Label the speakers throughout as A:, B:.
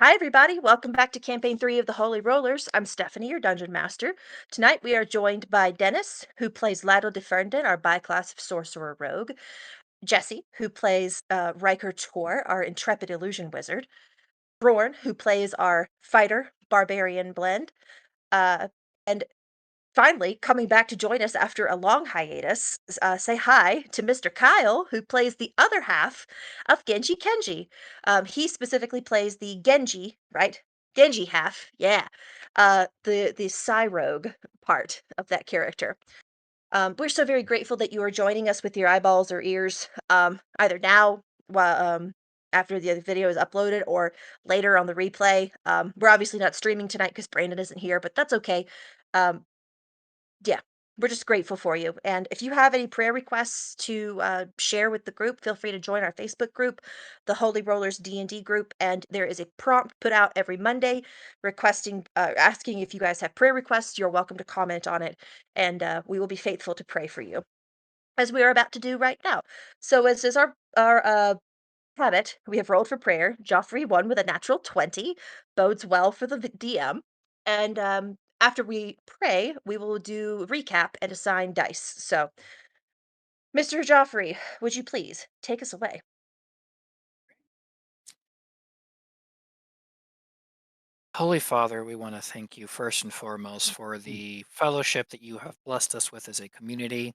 A: Hi, everybody. Welcome back to Campaign 3 of the Holy Rollers. I'm Stephanie, your Dungeon Master. Tonight we are joined by Dennis, who plays Lado de Ferndon, our bi-class of Sorcerer Rogue, Jesse, who plays Ryker Tor, our Intrepid Illusion Wizard, Brorn, who plays our Fighter Barbarian blend, uh, and finally coming back to join us after a long hiatus, say hi to Mr. Kyle, who plays the other half of Genji Kenji. He specifically plays the Genji, right? Genji half, yeah. The Psy Rogue part of that character. We're so very grateful that you are joining us with your eyeballs or ears, either now, after the video is uploaded, or later on the replay. We're obviously not streaming tonight because Brandon isn't here, but that's okay. Um, yeah, we're just grateful for you. And if you have any prayer requests to share with the group, feel free to join our Facebook group, the Holy Rollers D&D group, and there is a prompt put out every Monday asking if you guys have prayer requests. You're welcome to comment on it, and we will be faithful to pray for you, as we are about to do right now. So as is our habit, we have rolled for prayer. Joffrey won with a natural 20, bodes well for the DM. And after we pray, we will do recap and assign dice. So, Mr. Joffrey, would you please take us away?
B: Holy Father, we want to thank you first and foremost for the fellowship that you have blessed us with as a community,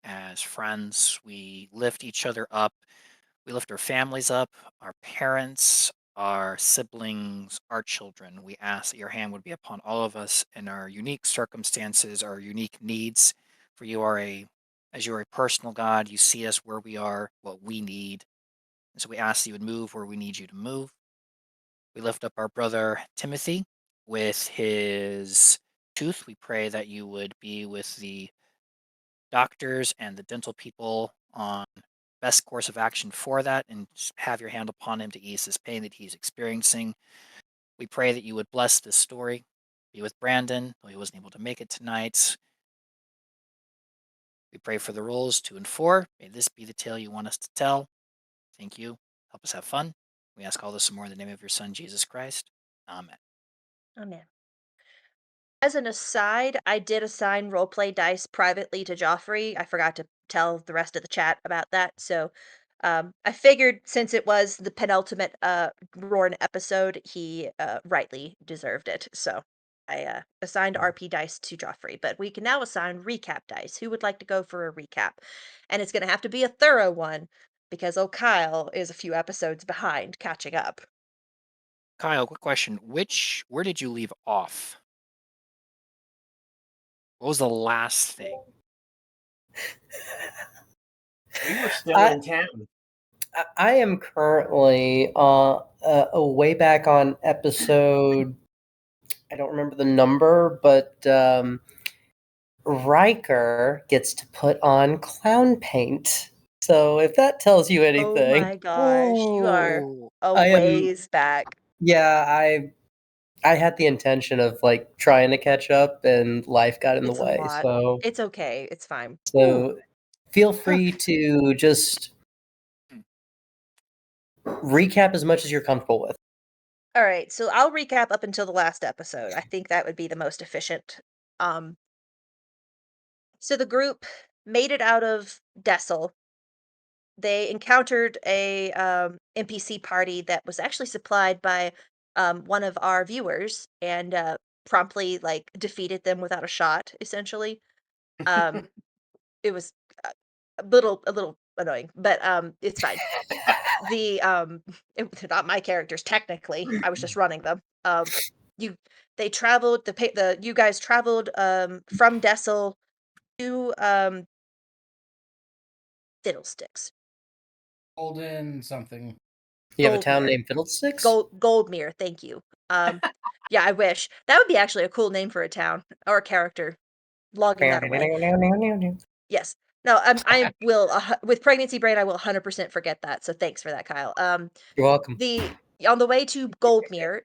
B: as friends. We lift each other up. We lift our families up, our parents, our siblings, our children. We ask that your hand would be upon all of us in our unique circumstances, our unique needs. For as you are a personal God, you see us where we are, what we need. And so we ask that you would move where we need you to move. We lift up our brother Timothy with his tooth. We pray that you would be with the doctors and the dental people on best course of action for that and just have your hand upon him to ease this pain that he's experiencing. We pray that you would bless this story. Be with Brandon, though he wasn't able to make it tonight. We pray for the rolls 2 and 4. May this be the tale you want us to tell. Thank you. Help us have fun. We ask all this and more in the name of your son, Jesus Christ. Amen.
A: Amen. As an aside, I did assign roleplay dice privately to Joffrey. I forgot to tell the rest of the chat about that. So I figured since it was the penultimate Rorn episode, he rightly deserved it. So I assigned RP dice to Joffrey. But we can now assign recap dice. Who would like to go for a recap? And it's going to have to be a thorough one because old Kyle is a few episodes behind catching up.
B: Kyle, quick question. Where did you leave off? What was the last thing?
C: We were still
D: I
C: in town.
D: I am currently way back on episode. I don't remember the number, but Riker gets to put on clown paint. So if that tells you
A: Oh
D: anything,
A: my gosh, you are
B: Oh,
A: a
D: I am.
A: ways back.
D: Yeah, I had the intention of like trying to catch up, and life got in the
A: It's a
D: way.
A: lot.
D: So
A: It's okay, it's fine. Ooh,
D: so feel free
B: okay.
D: to just
B: Hmm.
D: recap as much as you're comfortable with.
A: alright, so I'll recap up until the last episode. I think that would be the most efficient. Um, so the group made it out of Dessel. They encountered a, NPC party that was actually supplied by, one of our viewers and, promptly, like, defeated them without a shot, essentially. Um, it was a little annoying, but, it's fine. The, they're not my characters technically, I was just running them. You they traveled the you guys traveled, from Dessel to, Fiddlesticks.
C: Golden something.
D: You have a town
A: Goldmere.
D: named Fiddlesticks?
A: Goldmere, thank you. Yeah, I wish. That would be actually a cool name for a town or a character, logging that away. Yes. No, I will, with pregnancy brain, I will 100% forget that, so thanks for that, Kyle.
D: You're welcome.
A: The on the way to Goldmere,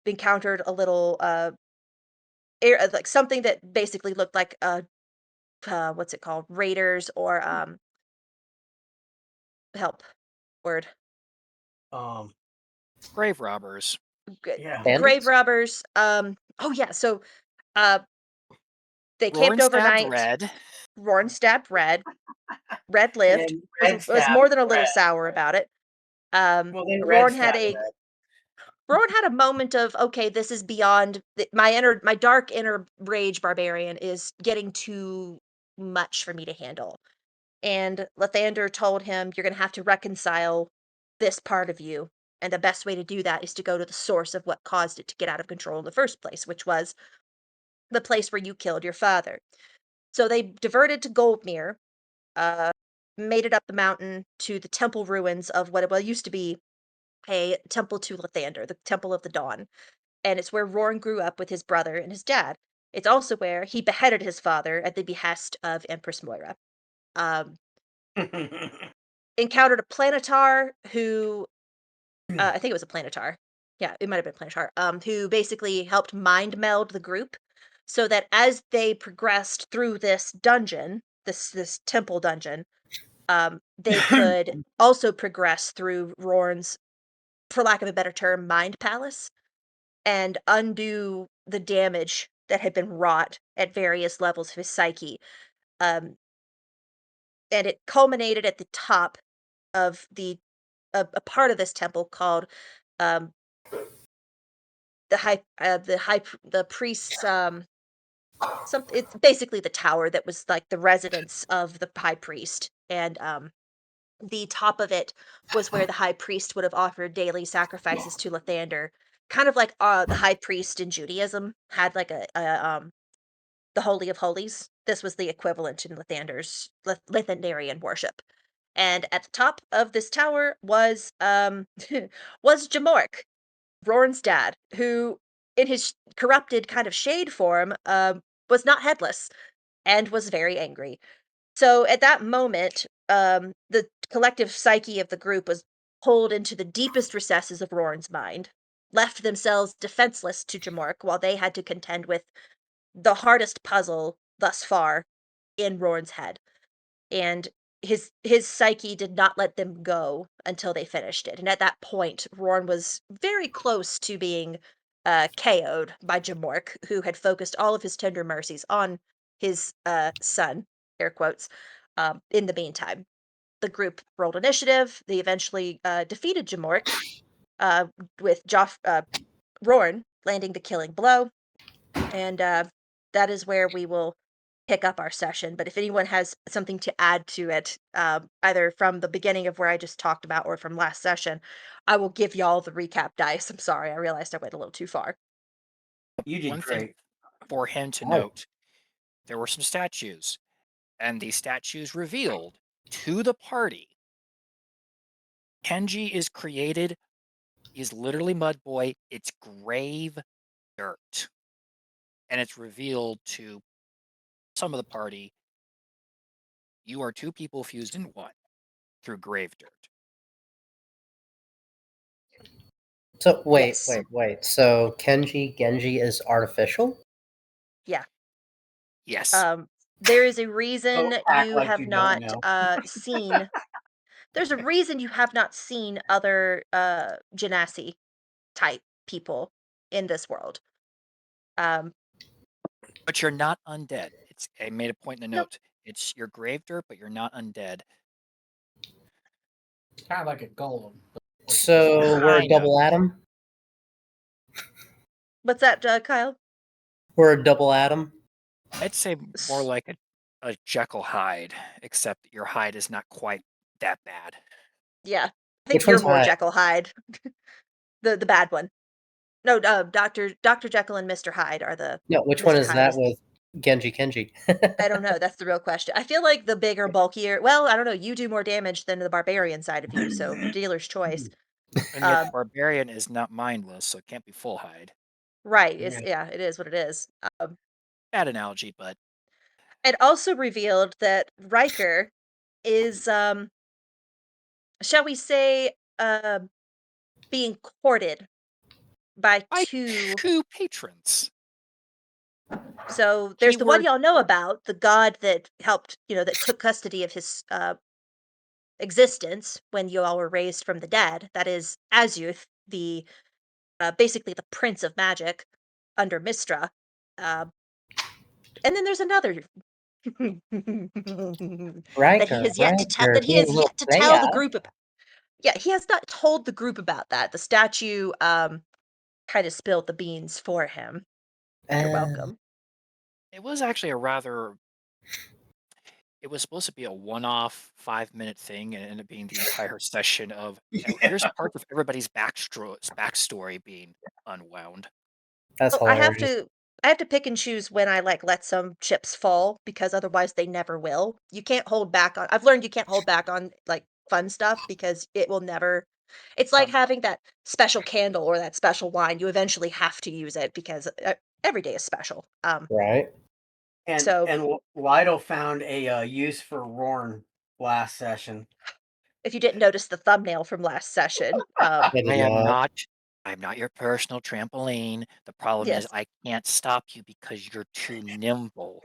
A: encountered a little, like, something that basically looked like a, what's it called? Raiders or, help, word.
C: Um,
B: Grave robbers.
C: Yeah.
A: Grave
D: Bandits?
A: robbers. Oh yeah. So, uh, they camped
B: Roran stabbed
A: overnight.
B: Red.
A: Roran stabbed Red. Red lived.
C: And
A: Was
C: Red
A: was
C: stabbed
A: more than a little
C: Red.
A: sour about it.
C: Well, then Red
A: Roran had
C: stabbed
A: a
C: Red.
A: Rowan had a moment of, okay, this is beyond my dark inner rage barbarian is getting too much for me to handle. And Lathander told him, you're going to have to reconcile this part of you. And the best way to do that is to go to the source of what caused it to get out of control in the first place, which was the place where you killed your father. So they diverted to Goldmere, uh, made it up the mountain to the temple ruins of what it well, used to be a temple to Lathander, the Temple of the Dawn, and it's where Roran grew up with his brother and his dad. It's also where he beheaded his father at the behest of Empress Moira. Um, encountered a planetar who, I think it was a planetar. Yeah, it might have been planetar. Who basically helped mind meld the group, so that as they progressed through this dungeon, this temple dungeon, they could also progress through Roran's, for lack of a better term, mind palace, and undo the damage that had been wrought at various levels of his psyche. Um, and it culminated at the top of a part of this temple called um, the priest's some it's basically the tower that was like the residence of the high priest, and the top of it was where the high priest would have offered daily sacrifices to Lathander, kind of like the high priest in Judaism had like a the Holy of Holies. This was the equivalent in Lathander's Lathanderian worship. And at the top of this tower was was Jamork, Roran's dad, who in his corrupted kind of shade form was not headless and was very angry. So at that moment, the collective psyche of the group was pulled into the deepest recesses of Roran's mind, left themselves defenseless to Jamork while they had to contend with the hardest puzzle thus far in Roran's head. And his psyche did not let them go until they finished it. And at that point, Roran was very close to being KO'd by Jamork, who had focused all of his tender mercies on his son, air quotes, in the meantime. The group rolled initiative. They eventually defeated Jamork, uh, with Roran landing the killing blow. And that is where we will pick up our session. But if anyone has something to add to it, either from the beginning of where I just talked about or from last session, I will give y'all the recap dice. I'm sorry, I realized I went a little too far.
C: You did
B: One thing
C: great.
B: for him to
D: Wow.
B: note, there were some statues, and these statues revealed to the party Kenji is created. He's literally Mud Boy. It's grave dirt. And it's revealed to some of the party you are two people fused in one through grave dirt.
D: So
A: Yes.
D: wait. So Kenji Genji is artificial?
A: Yeah.
B: Yes.
A: Um, there is a reason
C: Don't act
A: you
C: like
A: have
C: you don't
A: not
C: know.
A: seen. There's a reason you have not seen other Genasi type people in this world. Um,
B: But you're not undead. I made a point in the
A: no,
B: note. It's your grave dirt, but you're not undead.
C: It's kind of like a golem.
D: So we're a
B: Kind of.
D: double atom?
A: what's that, Kyle?
D: We're a double atom?
B: I'd say more like a Jekyll hide, except that your hide is not quite that bad.
A: Yeah, I think
D: Which
A: you're
D: one's
A: more
D: high?
A: Jekyll Hyde, the bad one. No, Doctor Jekyll and Mister Hyde are the
D: No, which one
A: Mister
D: is
A: Hyde
D: that
A: is.
D: with Genji Kenji?
A: I don't know. That's the real question. I feel like the bigger, bulkier. Well, I don't know. You do more damage than the barbarian side of you, so dealer's choice.
B: And yet the
A: Um,
B: barbarian is not mindless, so it can't be full hide.
A: right? It's
C: Yeah.
A: yeah, it is what it is.
B: Bad analogy, but
A: It also revealed that Ryker is, shall we say, being courted by
B: by
A: two.
B: two patrons.
A: So there's the one
B: Keyword
A: y'all know about, the god that helped, that took custody of his existence when you all were raised from the dead. That is Azuth, the basically the Prince of Magic under Mistra. Uh, and then there's another that he
D: Riker,
A: has yet to tell
D: Riker,
A: that he
D: being a
A: has
D: little
A: yet to tell
D: player.
A: the group about. Yeah, he has not told the group about that. The statue kind of spilled the beans for him. You're
D: Uh,
A: welcome.
B: It was actually a rather it was supposed to be a one-off 5-minute thing and it ended up being the entire session of here's
C: Yeah.
B: parts of everybody's backstory being unwound.
D: that's
A: Oh,
D: hilarious.
A: I have to pick and choose when I, like, let some chips fall because otherwise they never will. You can't hold back on I've learned you can't hold back on, like, fun stuff because it will never it's like
C: Um,
A: having that special candle or that special wine, you eventually have to use it because, every day is special.
D: Right?
A: So
C: and Lido found a use for Rorn last session.
A: if you didn't notice the thumbnail from last session,
D: I
B: I
D: did
B: am
D: not.
B: not I'm not your personal trampoline. The problem is
A: yes.
B: I can't stop you because you're too nimble.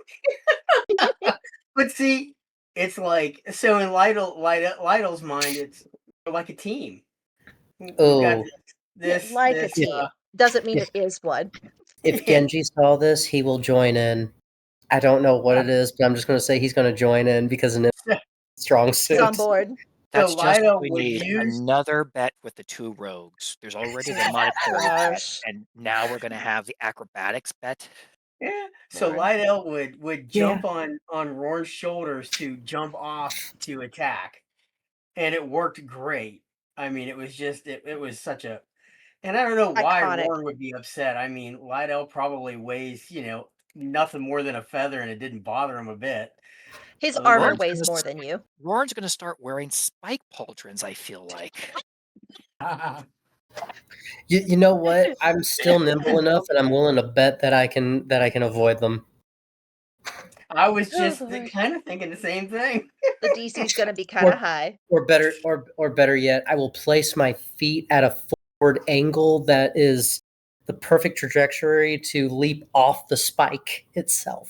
C: But see, it's like so in Lidl's mind, it's like a team. We've got
D: Oh,
A: Yeah, like a
C: this.
A: team. Doesn't mean
D: if
A: it is one.
D: if Genji saw this, he will join in. I don't know what it is, but I'm just going to say he's going to join in because of strong
A: He's on
D: suit.
A: board.
C: So
B: That's just what
C: Lido
B: we
C: would
B: need.
C: use.
B: Another bet with the two rogues. There's already the monetary bet,
A: Gosh.
B: and now we're gonna have the acrobatics bet.
C: Yeah. So
A: Lord.
C: Lido would
D: Yeah.
C: jump on Rorn's shoulders to jump off to attack, and it worked great. I mean, it was just it was such a. And I don't know why
A: Iconic.
C: Rorn would be upset. I mean, Lido probably weighs, nothing more than a feather, and it didn't bother him a bit.
A: His
C: Other
A: armor
C: than,
B: Roran's
A: weighs more than you.
B: Roran's gonna start wearing spike pauldrons, I feel like.
D: You know what? I'm still nimble enough, and I'm willing to bet that I can avoid them.
C: I was
A: Oh,
C: just
A: Lord.
C: kind of thinking the same thing.
A: The DC's gonna be kinda
D: Or
A: high.
D: better yet, I will place my feet at a forward angle that is the perfect trajectory to leap off the spike itself.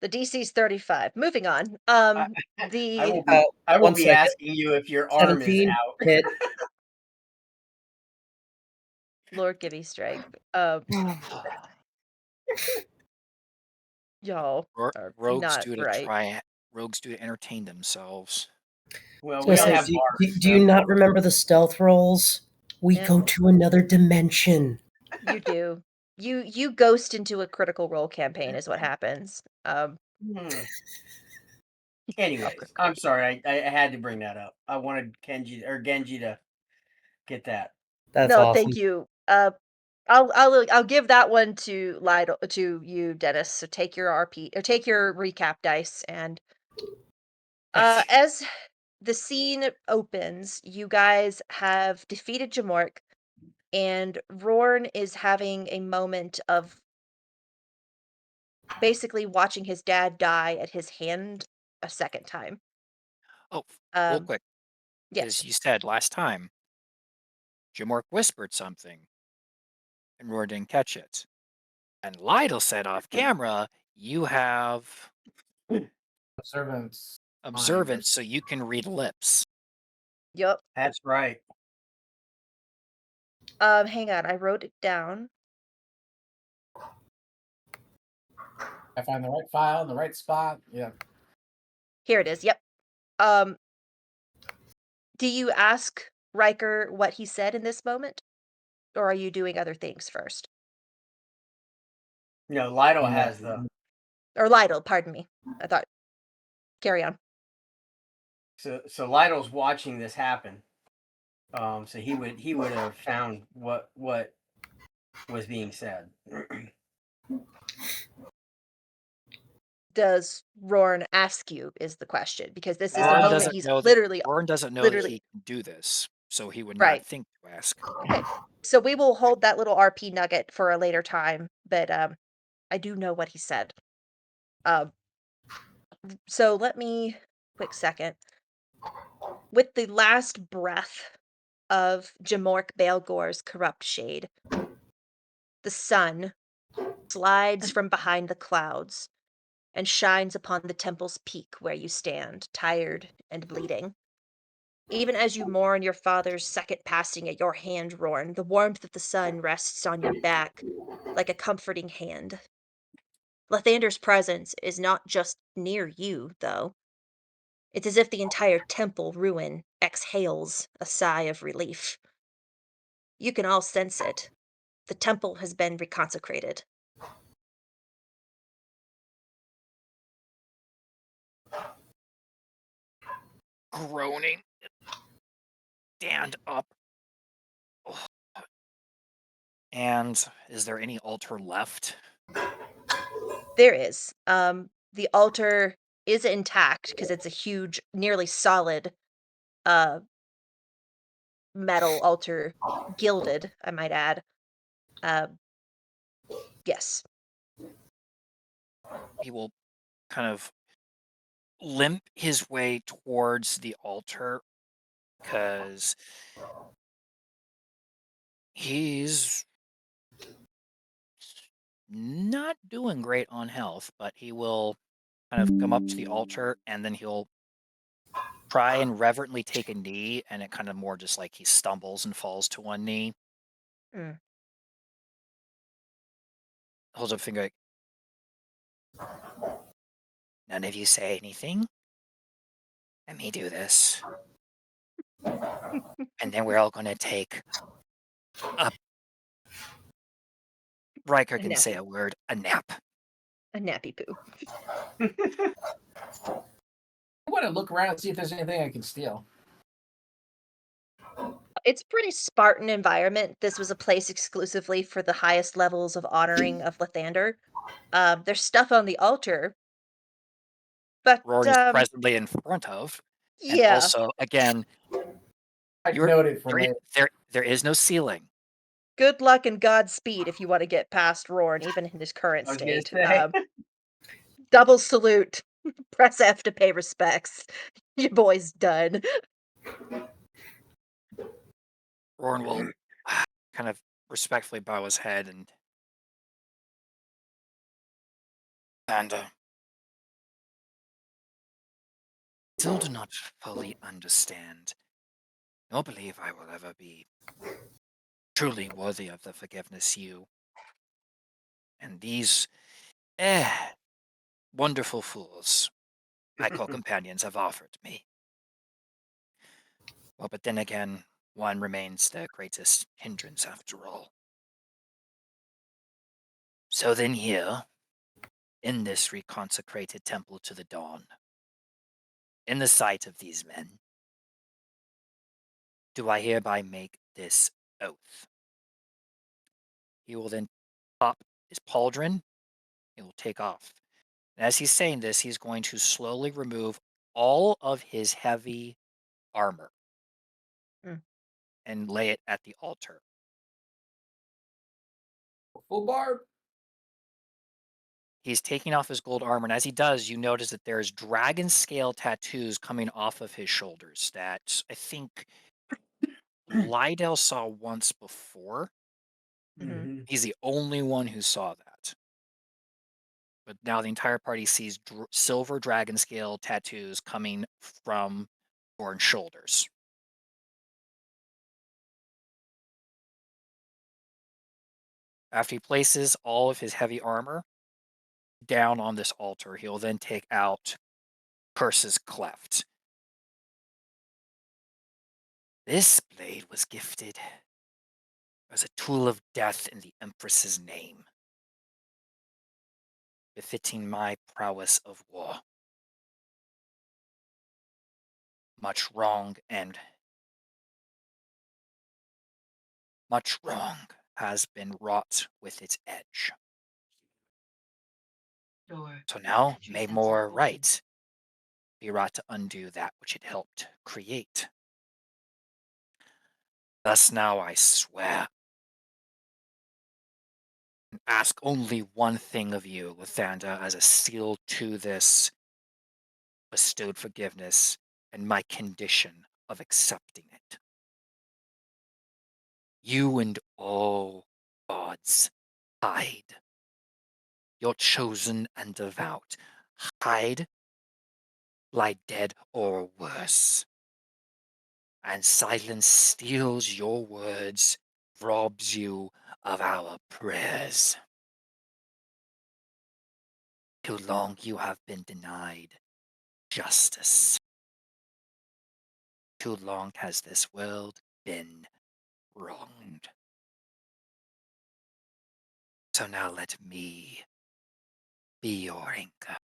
A: The DC's 35. Moving on.
C: I, I
A: The
C: will be I will
D: One
C: be
D: second.
C: asking you if your arm is
D: 17
C: out.
D: hit.
A: Lord give me strength. Y'all are
B: Rogues
A: not
B: do to
A: right.
B: try rogues do to entertain themselves.
C: Well,
D: So I
C: we don't
D: say,
C: have
A: Yes,
C: bars,
D: do you
C: so
D: not remember the stealth rolls? We
A: yep,
D: go to another dimension.
A: you do. You ghost into a critical role campaign is what happens.
C: hmm.
A: Oh,
C: Anyways, I'm sorry. I had to bring that up. I wanted Genji to get that.
D: That's
A: no, thank
D: awesome.
A: you. I'll give that one to Lido to you, Dennis. So take your RP or take your recap dice and as the scene opens, you guys have defeated Jamork and Rorn is having a moment of basically watching his dad die at his hand a second time.
B: Oh, real
A: Um,
B: quick, because
A: yes.
B: you said last time Jimork whispered something and Roar didn't catch it. And Lytle said off camera, you have
C: Observance mind.
B: observance so you can read lips.
A: Yup.
C: That's right.
A: Hang on, I wrote it down.
E: I find the right file in the right spot. Yeah.
A: Here it is. Yep. Um, do you ask Riker what he said in this moment? Or are you doing other things first?
C: No, Lido
E: No.
C: has the
A: Or Lytle, pardon me. I thought carry on.
C: so Lido's watching this happen. So he would have found what was being said.
A: Does Rorn ask you is the question, because this is the
B: Roran
A: moment
C: Um,
B: doesn't
A: he's
B: know that
A: literally
B: Roran doesn't know that
A: literally
B: he can do this, so he would not
A: right.
B: think to ask.
A: Okay. So we will hold that little RP nugget for a later time, but I do know what he said. Um so let me quick second. With the last breath of Jamork Balgor's corrupt shade, the sun slides from behind the clouds and shines upon the temple's peak where you stand, tired and bleeding. Even as you mourn your father's second passing at your hand, Rorn, the warmth of the sun rests on your back like a comforting hand. Lathander's presence is not just near you, though. It's as if the entire temple ruin exhales a sigh of relief. You can all sense it. The temple has been reconsecrated.
B: Groaning. Stand up. Ugh. And is there any altar left?
A: There is. The altar is intact because it's a huge, nearly solid uh metal altar, gilded, I might add. Uh, yes.
B: He will kind of limp his way towards the altar because he's not doing great on health, but he will kind of come up to the altar and then he'll try and reverently take a knee, and it kind of more just like he stumbles and falls to one knee,
A: Mm.
B: holds up a finger like, none of you say anything. Let me do this. And then we're all going to take a, Riker
A: A
B: can say
A: nappy.
B: a word, a nap.
A: A nappy poo.
E: I want to look around and see if there's anything I can steal.
A: It's a pretty Spartan environment. This was a place exclusively for the highest levels of honoring of Lathander. There's stuff on the altar, but
B: Roran is presently in front of. And
A: yeah.
B: also, again,
E: I
B: you're
E: note it for
B: there,
E: later.
B: there is no ceiling.
A: Good luck and Godspeed if you want to get past Rorn, even in his current
C: I was gonna
A: state.
C: say.
A: Double salute. Press F to pay respects. Your boy's done.
B: Roran will kind of respectfully bow his head and still do not fully understand, nor believe I will ever be truly worthy of the forgiveness you and these eh, wonderful fools I call companions have offered me. Well, but then again, one remains the greatest hindrance after all. So then here, in this reconsecrated temple to the dawn, in the sight of these men, do I hereby make this oath. He will then pop his pauldron, he will take off. And as he's saying this, he's going to slowly remove all of his heavy armor
A: Mm.
B: and lay it at the altar.
E: Full barb?
B: He's taking off his gold armor, and as he does, you notice that there's dragon scale tattoos coming off of his shoulders that I think Lydell saw once before.
A: Mhm.
C: Mhm.
B: He's the only one who saw that. But now the entire party sees silver dragon scale tattoos coming from Thorn's shoulders. After he places all of his heavy armor down on this altar, he'll then take out Curse's Cleft. This blade was gifted as a tool of death in the Empress's name, befitting my prowess of war. Much wrong has been wrought with its edge. So now may more right be wrought to undo that which it helped create. Thus now I swear, and ask only one thing of you, Lathander, as a seal to this bestowed forgiveness and my condition of accepting it. You and all gods, hide. Your chosen and devout, hide, lie dead or worse. and silence steals your words, robs you of our prayers. Too long you have been denied justice. Too long has this world been wronged. So now let me be your anchor.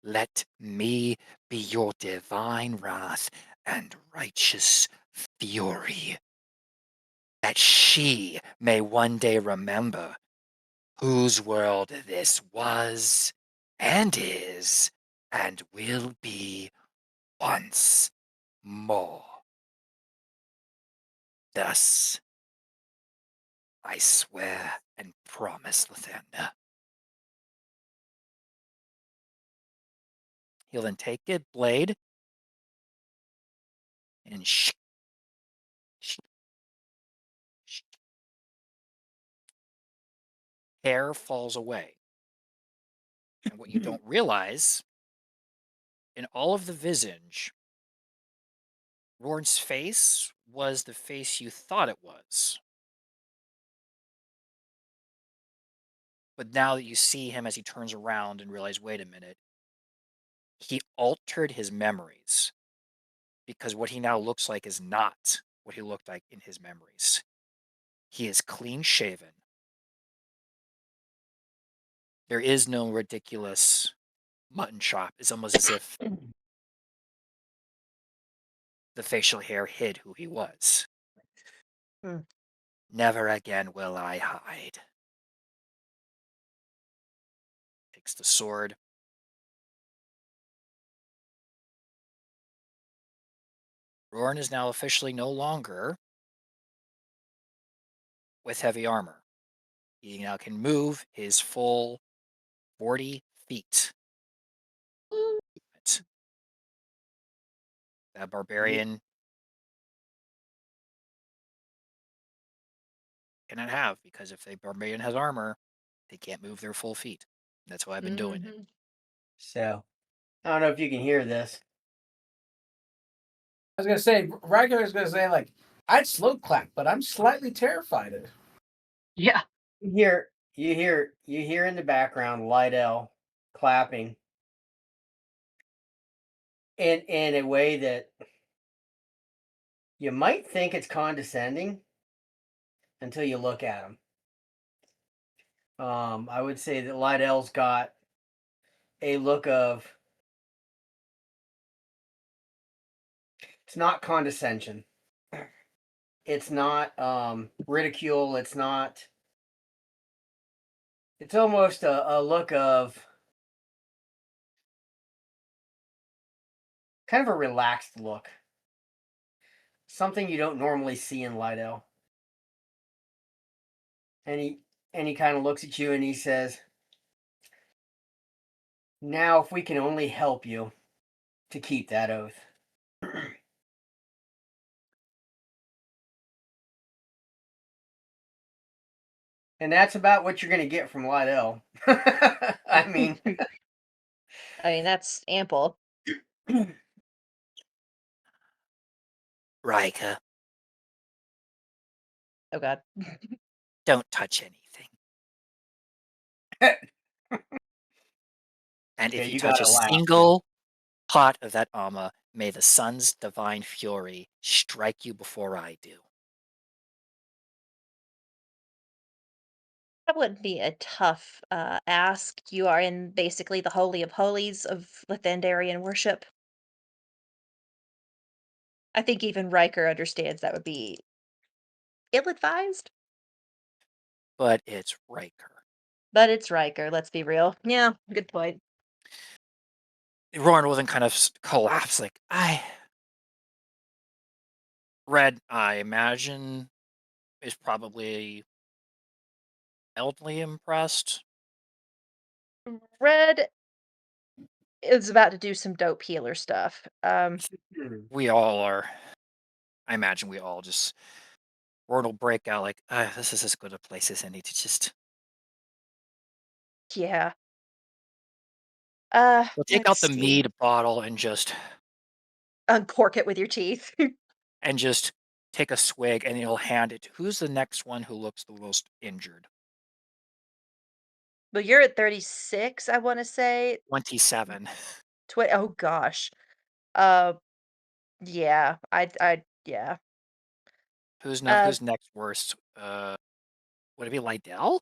B: Let me be your divine wrath and righteous fury, that she may one day remember whose world this was and is and will be once more. Thus, I swear and promise, Lathander. He'll then take a blade and sh- sh- hair falls away. And what you don't realize, in all of the visage, Rorn's face was the face you thought it was. But now that you see him as he turns around and realize, wait a minute, he altered his memories because what he now looks like is not what he looked like in his memories. He is clean shaven. There is no ridiculous mutton chop. It's almost as if the facial hair hid who he was.
A: Mm.
B: Never again will I hide. Takes the sword. Rorn is now officially no longer with heavy armor. He now can move his full 40 feet. That
C: Ye-
B: barbarian cannot have, because if a barbarian has armor, they can't move their full feet. That's why I've been doing it.
A: Mhm.
C: So I don't know if you can hear this.
E: I was gonna say, Ryker is gonna say like, I'd slow clap, but I'm slightly terrified of it.
A: Yeah.
C: You hear in the background Lydell clapping in a way that you might think it's condescending until you look at him. I would say that Lydell's got a look of, it's not condescension. It's not ridicule. It's almost a look of kind of a relaxed look. Something you don't normally see in Lydell. And he kind of looks at you and he says, "Now if we can only help you to keep that oath." And that's about what you're going to get from Lydell. I mean,
A: I mean, that's ample.
B: Ryker,
A: Oh god.
B: don't touch anything. And
C: okay,
B: if you
C: you
B: touch
C: got
B: a
C: to laugh too.
B: single part of that armor, may the sun's divine fury strike you before I do.
A: That wouldn't be a tough ask. You are in basically the holy of holies of Lithandarian worship. I think even Riker understands that would be ill-advised,
B: But it's Riker.
A: but it's Riker. Let's be real. Yeah, good point.
B: Roran will then kind of collapse, like, Red, I imagine, is probably mildly impressed.
A: Red is about to do some dope healer stuff.
B: We all are. I imagine we all just. Roran will break out, like, this is as good a place as any to just.
A: Yeah.
B: We'll take
A: Let's
B: out the
A: see.
B: mead bottle and just.
A: Uncork it with your teeth.
B: and just take a swig, and he'll hand it to who's the next one who looks the most injured?
A: But you're at 36, I wanna say.
B: 27.
A: Oh gosh. Uh, yeah, yeah.
B: Who's no
A: Uh,
B: who's next worst? Would it be Lydell?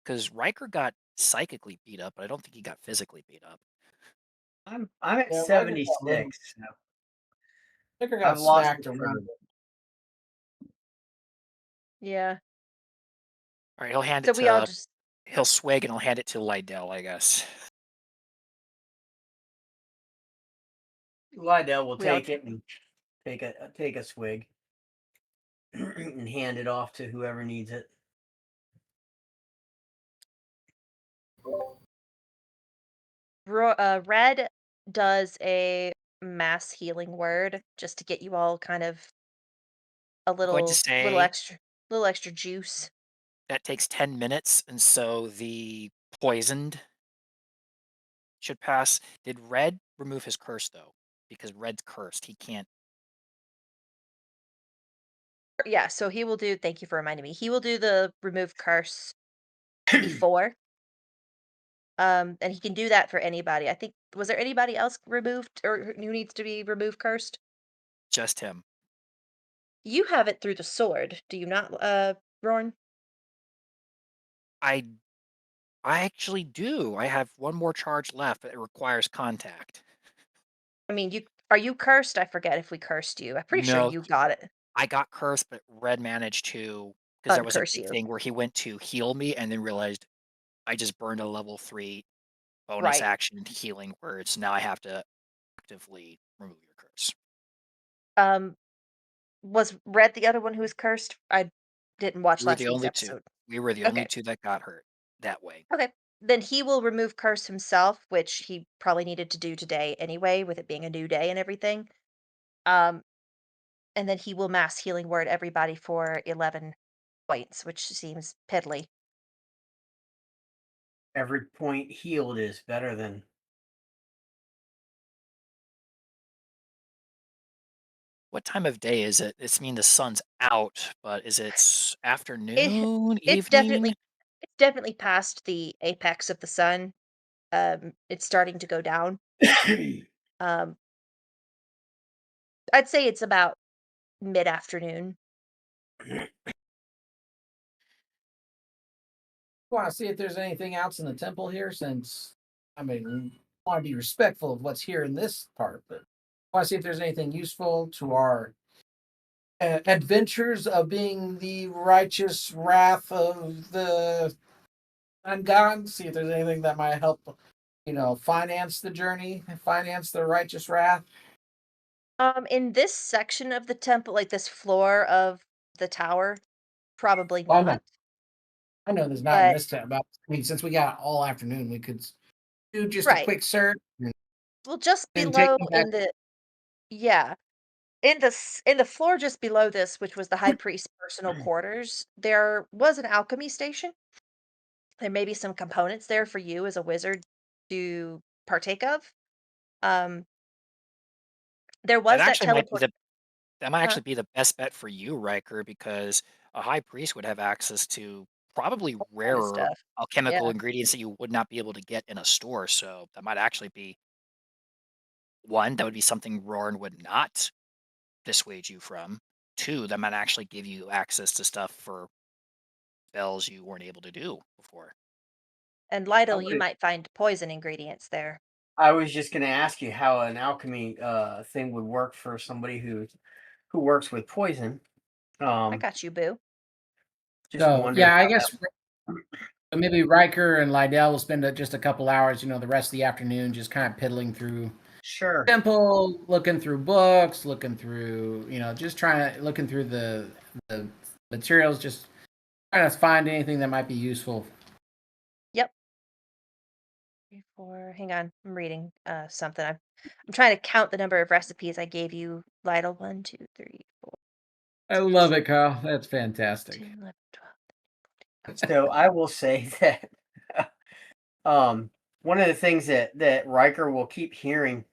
B: Because Riker got psychically beat up, but I don't think he got physically beat up.
C: I'm at
E: Yeah, Riker got little.
C: 76. So
E: Riker got
C: I've lost it
E: smacked around.
C: for
A: yeah.
B: Alright, he'll hand
A: So
B: it
A: we all
B: to
A: just
B: he'll swig and he'll hand it to Lydell, I guess.
C: Lydell will
A: we all
C: take it and take a swig and hand it off to whoever needs it.
A: Red does a mass healing word just to get you all kind of a
B: I'm going to say
A: little extra juice.
B: that takes 10 minutes, and so the poisoned should pass. Did Red remove his curse, though? Because Red's cursed, he can't.
A: Yeah, so he will do thank you for reminding me. He will do the remove curse before. And he can do that for anybody. I think was there anybody else removed or who needs to be removed cursed?
B: Just him.
A: You have it through the sword, do you not, Rorn?
B: I I actually do. I have one more charge left, but it requires contact.
A: I mean, you are you cursed? I forget if we cursed you. I'm pretty sure
B: No,
A: you got it.
B: I got cursed, but Red managed to because there was a
A: Uncurse
B: big
A: you.
B: thing where he went to heal me and then realized I just burned a level 3 bonus
A: Right.
B: action healing word, so now I have to actively remove your curse.
A: Um, was Red the other one who was cursed? I didn't watch
B: We were
A: last
B: the
A: week's
B: only 2.
A: episode.
B: We were the only
A: Okay.
B: 2 that got hurt that way.
A: Okay. Then he will remove curse himself, which he probably needed to do today anyway, with it being a new day and everything. Um, and then he will mass healing word everybody for 11 points, which seems piddly.
C: Every point healed is better than
B: What time of day is it? It's mean the sun's out, but is it
A: It
B: afternoon,
A: it's
B: evening?
A: definitely it's definitely past the apex of the sun. It's starting to go down. Um, I'd say it's about mid-afternoon.
E: Want to see if there's anything else in the temple here, since I mean, we want to be respectful of what's here in this part, but want to see if there's anything useful to our adventures of being the righteous wrath of the ungodden. See if there's anything that might help, finance the journey, finance the righteous wrath.
A: In this section of the temple, like this floor of the tower, probably
E: Well,
A: not.
E: I know there's not in
A: But
E: this time, but I mean, since we got all afternoon, we could do just a
A: right.
E: quick search and
A: Well, just
E: then take
A: below
E: them back.
A: in the yeah, in the floor just below this, which was the high priest's personal quarters, there was an alchemy station. There may be some components there for you as a wizard to partake of. Um, there
B: That
A: was that
B: actually might be
A: teleport
B: the that might
A: huh?
B: actually be the best bet for you, Riker, because a high priest would have access to probably
A: Kind of
B: rarer
A: stuff.
B: alchemical
A: Yeah,
B: ingredients that you would not be able to get in a store. So that might actually be one, that would be something Roran would not dissuade you from. Two, that might actually give you access to stuff for spells you weren't able to do before.
A: and
C: I
A: Lytle, you
C: was
A: might find poison ingredients there.
C: I was just going to ask you how an alchemy thing would work for somebody who works with poison.
A: I
C: Um,
A: got you, boo.
C: just
E: So
C: wondered
E: yeah, I
C: how that.
E: guess maybe Riker and Lydell will spend just a couple hours, the rest of the afternoon, just kind of piddling through
C: Sure.
E: temple, looking through books, looking through, just trying to looking through the materials, just trying to find anything that might be useful.
A: Yep. 3, 4 hang on, I'm reading, something. I'm trying to count the number of recipes I gave you, Lytle. 1, 2, 3, 4,
E: I
A: 6,
E: love
A: 7,
E: it, Kyle. That's
A: 10,
E: fantastic.
A: 11, 12.
C: So I will say that um, one of the things that Riker will keep hearing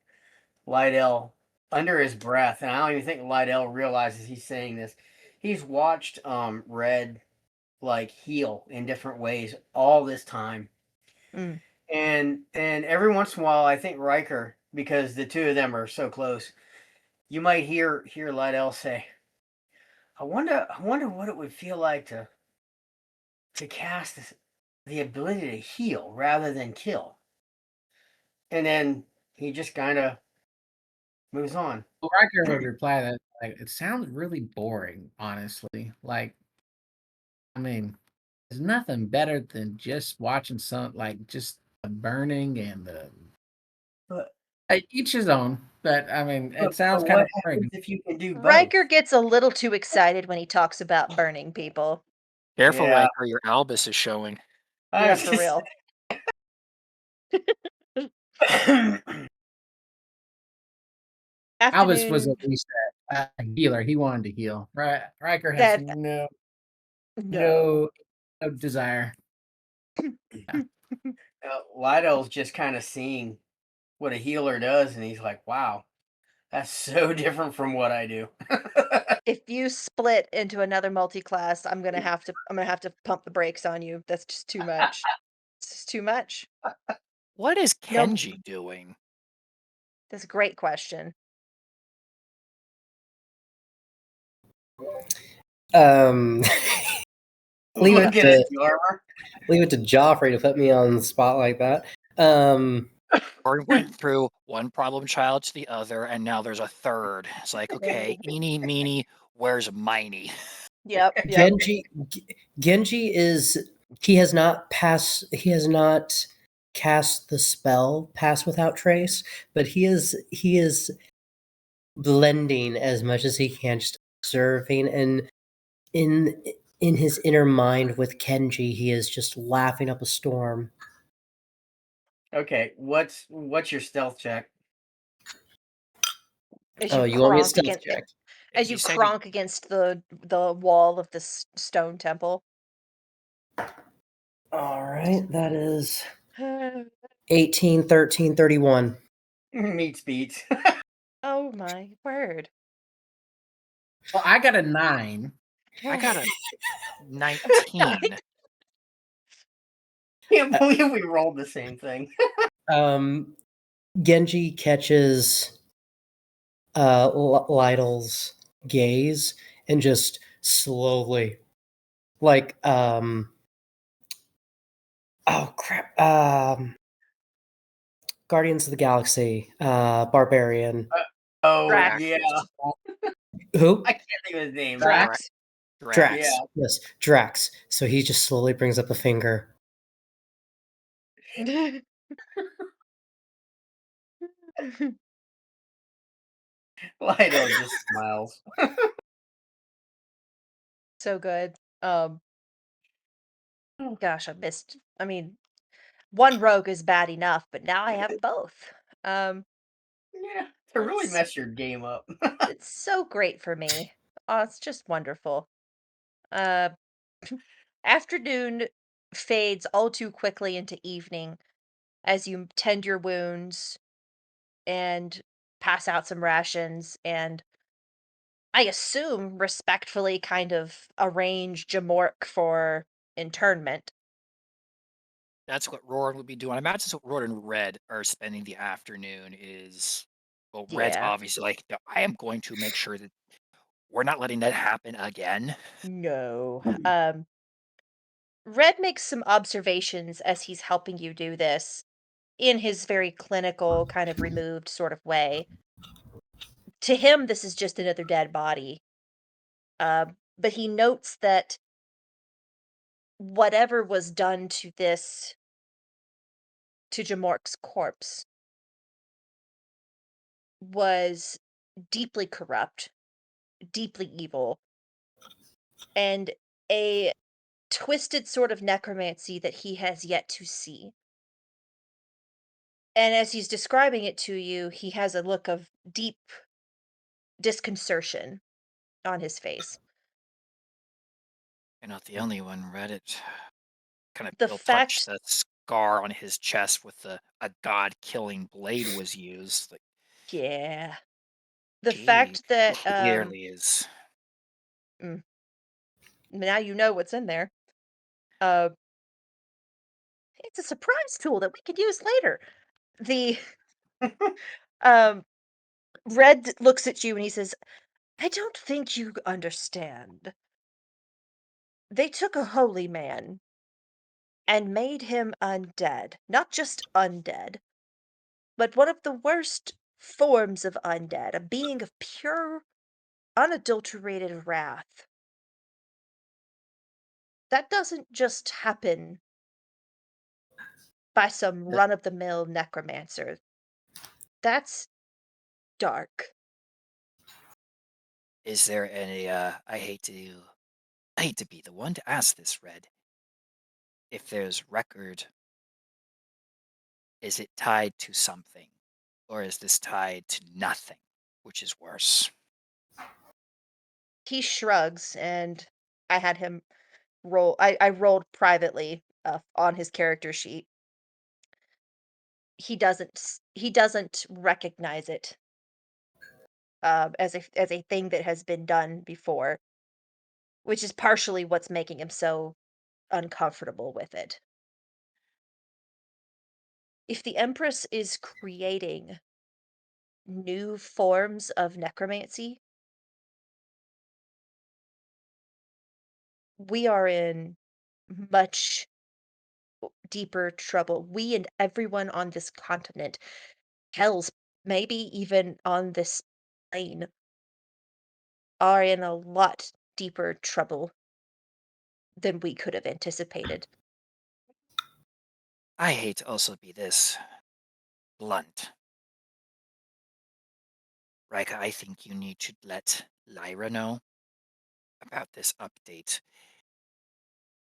C: Lydell under his breath, and I don't even think Lydell realizes he's saying this. He's watched Red like heal in different ways all this time.
A: Mm.
C: And every once in a while, I think Ryker, because the two of them are so close, you might hear Lydell say, I wonder what it would feel like to cast the ability to heal rather than kill." And then he just kind of moves on.
E: Well, Riker would reply that like it sounds really boring, honestly. Like, I mean, there's nothing better than just watching some like just the burning and the
C: But
E: each his own. But I mean, it
C: but
E: sounds kind
C: what
E: of
C: happens
E: boring.
C: if you can do
A: Riker
C: both?
A: gets a little too excited when he talks about burning people.
B: Careful,
C: Yeah,
B: Riker, your Albus is showing.
C: I
A: Yeah,
C: was
A: for
C: just.
A: real.
E: Albus was at
A: Afternoon.
E: least a healer. He wanted to heal. Right? Riker has
A: That no.
E: no desire. Yeah.
C: Lido's just kind of seeing what a healer does, and he's like, "Wow, that's so different from what I do."
A: If you split into another multi-class, I'm gonna have to pump the brakes on you. That's just too much. It's just too much.
B: What is
A: No,
B: Kenji doing?
A: that's a great question.
D: Um, leave it
C: Looking at
D: to
C: the armor.
D: Joffrey to put me on the spot like that. Um,
B: Or went through one problem child to the other, and now there's a third. It's like, okay, eeny, meeny, where's miny?
A: Yep, yep.
D: Genji is he has not cast the spell Pass Without Trace, but he is blending as much as he can, just observing, and in in his inner mind with Kenji, he is just laughing up a storm.
C: Okay, what's your stealth check?
A: As
D: Oh,
A: you
D: you want me to
A: cronk
D: stealth
A: against
D: check?
A: as
B: You
A: you
B: say that
A: cronk against the wall of this stone temple.
D: All right, that is 18, 13, 31.
C: Meets beats.
A: Oh my word.
E: Well, I got a 9.
B: I got a 19.
C: Can't
D: Uh,
C: believe we rolled the same thing.
D: um, Genji catches Lytle's gaze and just slowly, like, oh crap, Guardians of the Galaxy, Barbarian.
C: Oh
A: Drax.
C: yeah,
B: Drax.
D: Who?
C: I can't think of his name.
B: Drax.
A: Drax.
C: Yeah,
D: Drax. Yes, Drax. So he just slowly brings up a finger.
C: Lido just smiles.
A: So good. Gosh, I mean, one rogue is bad enough, but now I have both. Um,
C: Yeah, to really
A: it's
C: mess your game up.
A: it's so great for me. Oh, it's just wonderful. Uh, afternoon fades all too quickly into evening as you tend your wounds and pass out some rations and I assume respectfully kind of arrange Jamork for internment.
B: That's what Roran would be doing. I imagine that's what Roran and Red are spending the afternoon is well, Red's
A: Yeah.
B: obviously like, "No, I am going to make sure that we're not letting that happen again."
A: No. Red makes some observations as he's helping you do this in his very clinical, kind of removed sort of way. To him, this is just another dead body. But he notes that whatever was done to Jamork's corpse, was deeply corrupt, deeply evil, and a twisted sort of necromancy that he has yet to see. And as he's describing it to you, he has a look of deep disconcertion on his face.
B: You're not the only one, Reddit. Kind of
A: The
B: he'll touch
A: fact
B: the scar on his chest with a god killing blade was used. Like,
A: Yeah. The
B: He
A: fact that
B: clearly is.
A: mm, now you know what's in there. Uh, it's a surprise tool that we could use later. The um Red looks at you and he says, "I don't think you understand. They took a holy man and made him undead. Not just undead, but one of the worst forms of undead, a being of pure, unadulterated wrath. That doesn't just happen by some
D: Th-
A: run of the mill necromancer. That's dark."
B: Is there any? I hate to be the one to ask this, Red. If there's record, is it tied to something, or is this tied to nothing, which is worse?
A: He shrugs, and I had him I rolled privately on his character sheet. He doesn't recognize it as a thing that has been done before, which is partially what's making him so uncomfortable with it. If the Empress is creating new forms of necromancy, we are in much deeper trouble. We and everyone on this continent, hell's maybe even on this plane, are in a lot deeper trouble than we could have anticipated.
B: I hate to also be this blunt, Rika. I think you need to let Lyra know about this update.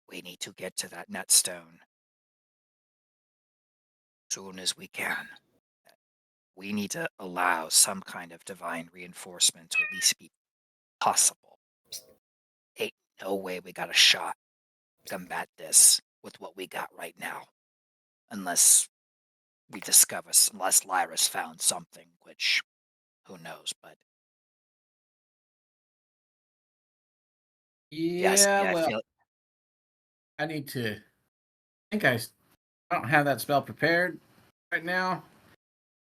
B: We need to get to that netstone soon as we can. We need to allow some kind of divine reinforcement to at least be possible. Ain't no way we got a shot to combat this with what we got right now, unless unless Lyra's found something, which who knows, but yes,
E: Yeah,
B: yeah, I
E: well,
B: feel
E: I need to. I don't have that spell prepared right now.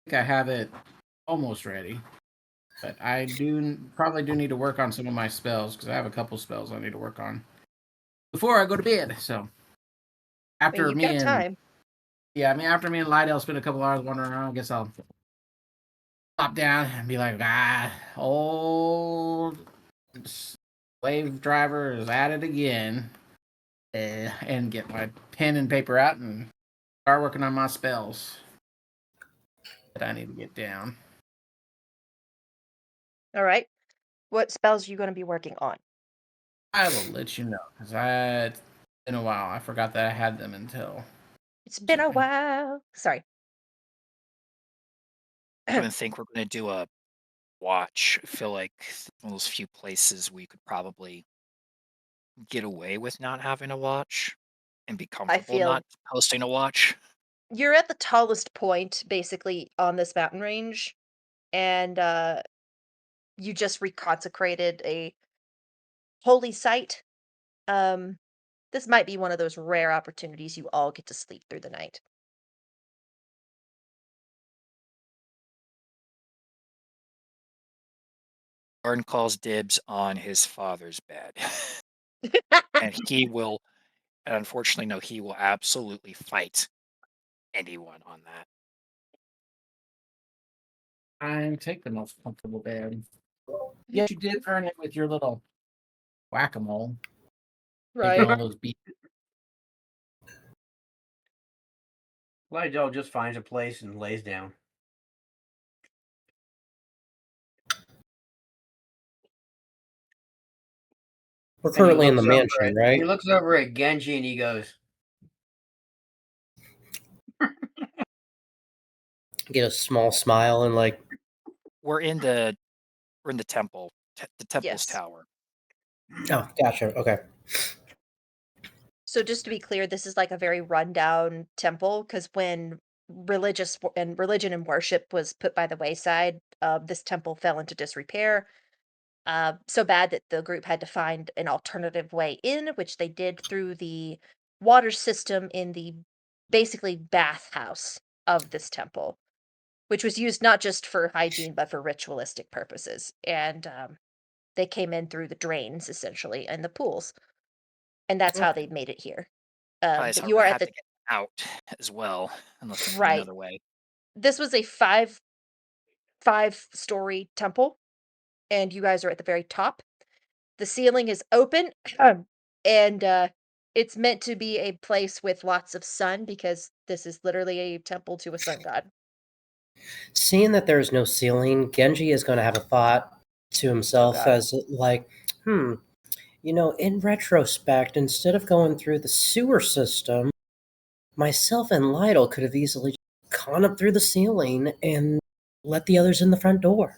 E: I think I have it almost ready, but I probably do need to work on some of my spells because I have a couple spells I need to work on before I go to bed. So
A: I mean,
E: after
A: you've
E: me
A: got
E: and
A: time.
E: yeah, I mean after me and Lydell spend a couple hours wandering around, I guess I'll pop down and be like, old slave driver is at it again, and get my pen and paper out and start working on my spells that I need to get down.
A: All right. What spells are you going to be working on?
E: I will let you know because it's been a while. I forgot that I had them until
A: It's been a
E: recently.
A: while. Sorry.
B: I don't think we're gonna do a watch. I feel like one of those few places we could probably get away with not having a watch and be
A: I
B: comfortable
A: feel
B: not posting a watch.
A: you're at the tallest point basically on this mountain range, and you just reconsecrated a holy site. Um this might be one of those rare opportunities you all get to sleep through the night.
B: Arn calls dibs on his father's bed. and unfortunately, no, he will absolutely fight anyone on that.
E: I take the most comfortable bed. Yes, you did earn it with your little whack-a-mole, taking
A: Right.
E: all those beats.
C: Lydell just finds a place and lays down.
D: We're
C: And
D: currently in the mansion,
C: he
D: right?
C: looks over at Genji and he goes,
D: Get a small smile and like,
B: We're in the we're in the temple, the temple's
A: Yes.
B: tower.
D: oh, gotcha. Okay.
A: So just to be clear, this is like a very rundown temple because when religion and worship was put by the wayside. This temple fell into disrepair, so bad that the group had to find an alternative way in, which they did through the water system in the basically bathhouse of this temple, which was used not just for hygiene but for ritualistic purposes. And they came in through the drains essentially and the pools, and that's how
D: Okay.
A: they made it here.
B: Probably
A: But
B: so
A: you
B: we
A: are at
B: had
A: the
B: to get out as well, unless we find
A: right.
B: another way.
A: This was a five-story temple, and you guys are at the very top. The ceiling is open, and, it's meant to be a place with lots of sun because this is literally a temple to a sun god.
D: Seeing that there's no ceiling, Genji is going to have a thought to
A: Oh
D: himself
A: god.
D: as like, hmm, in retrospect, instead of going through the sewer system, myself and Lytle could have easily gone up through the ceiling and let the others in the front door.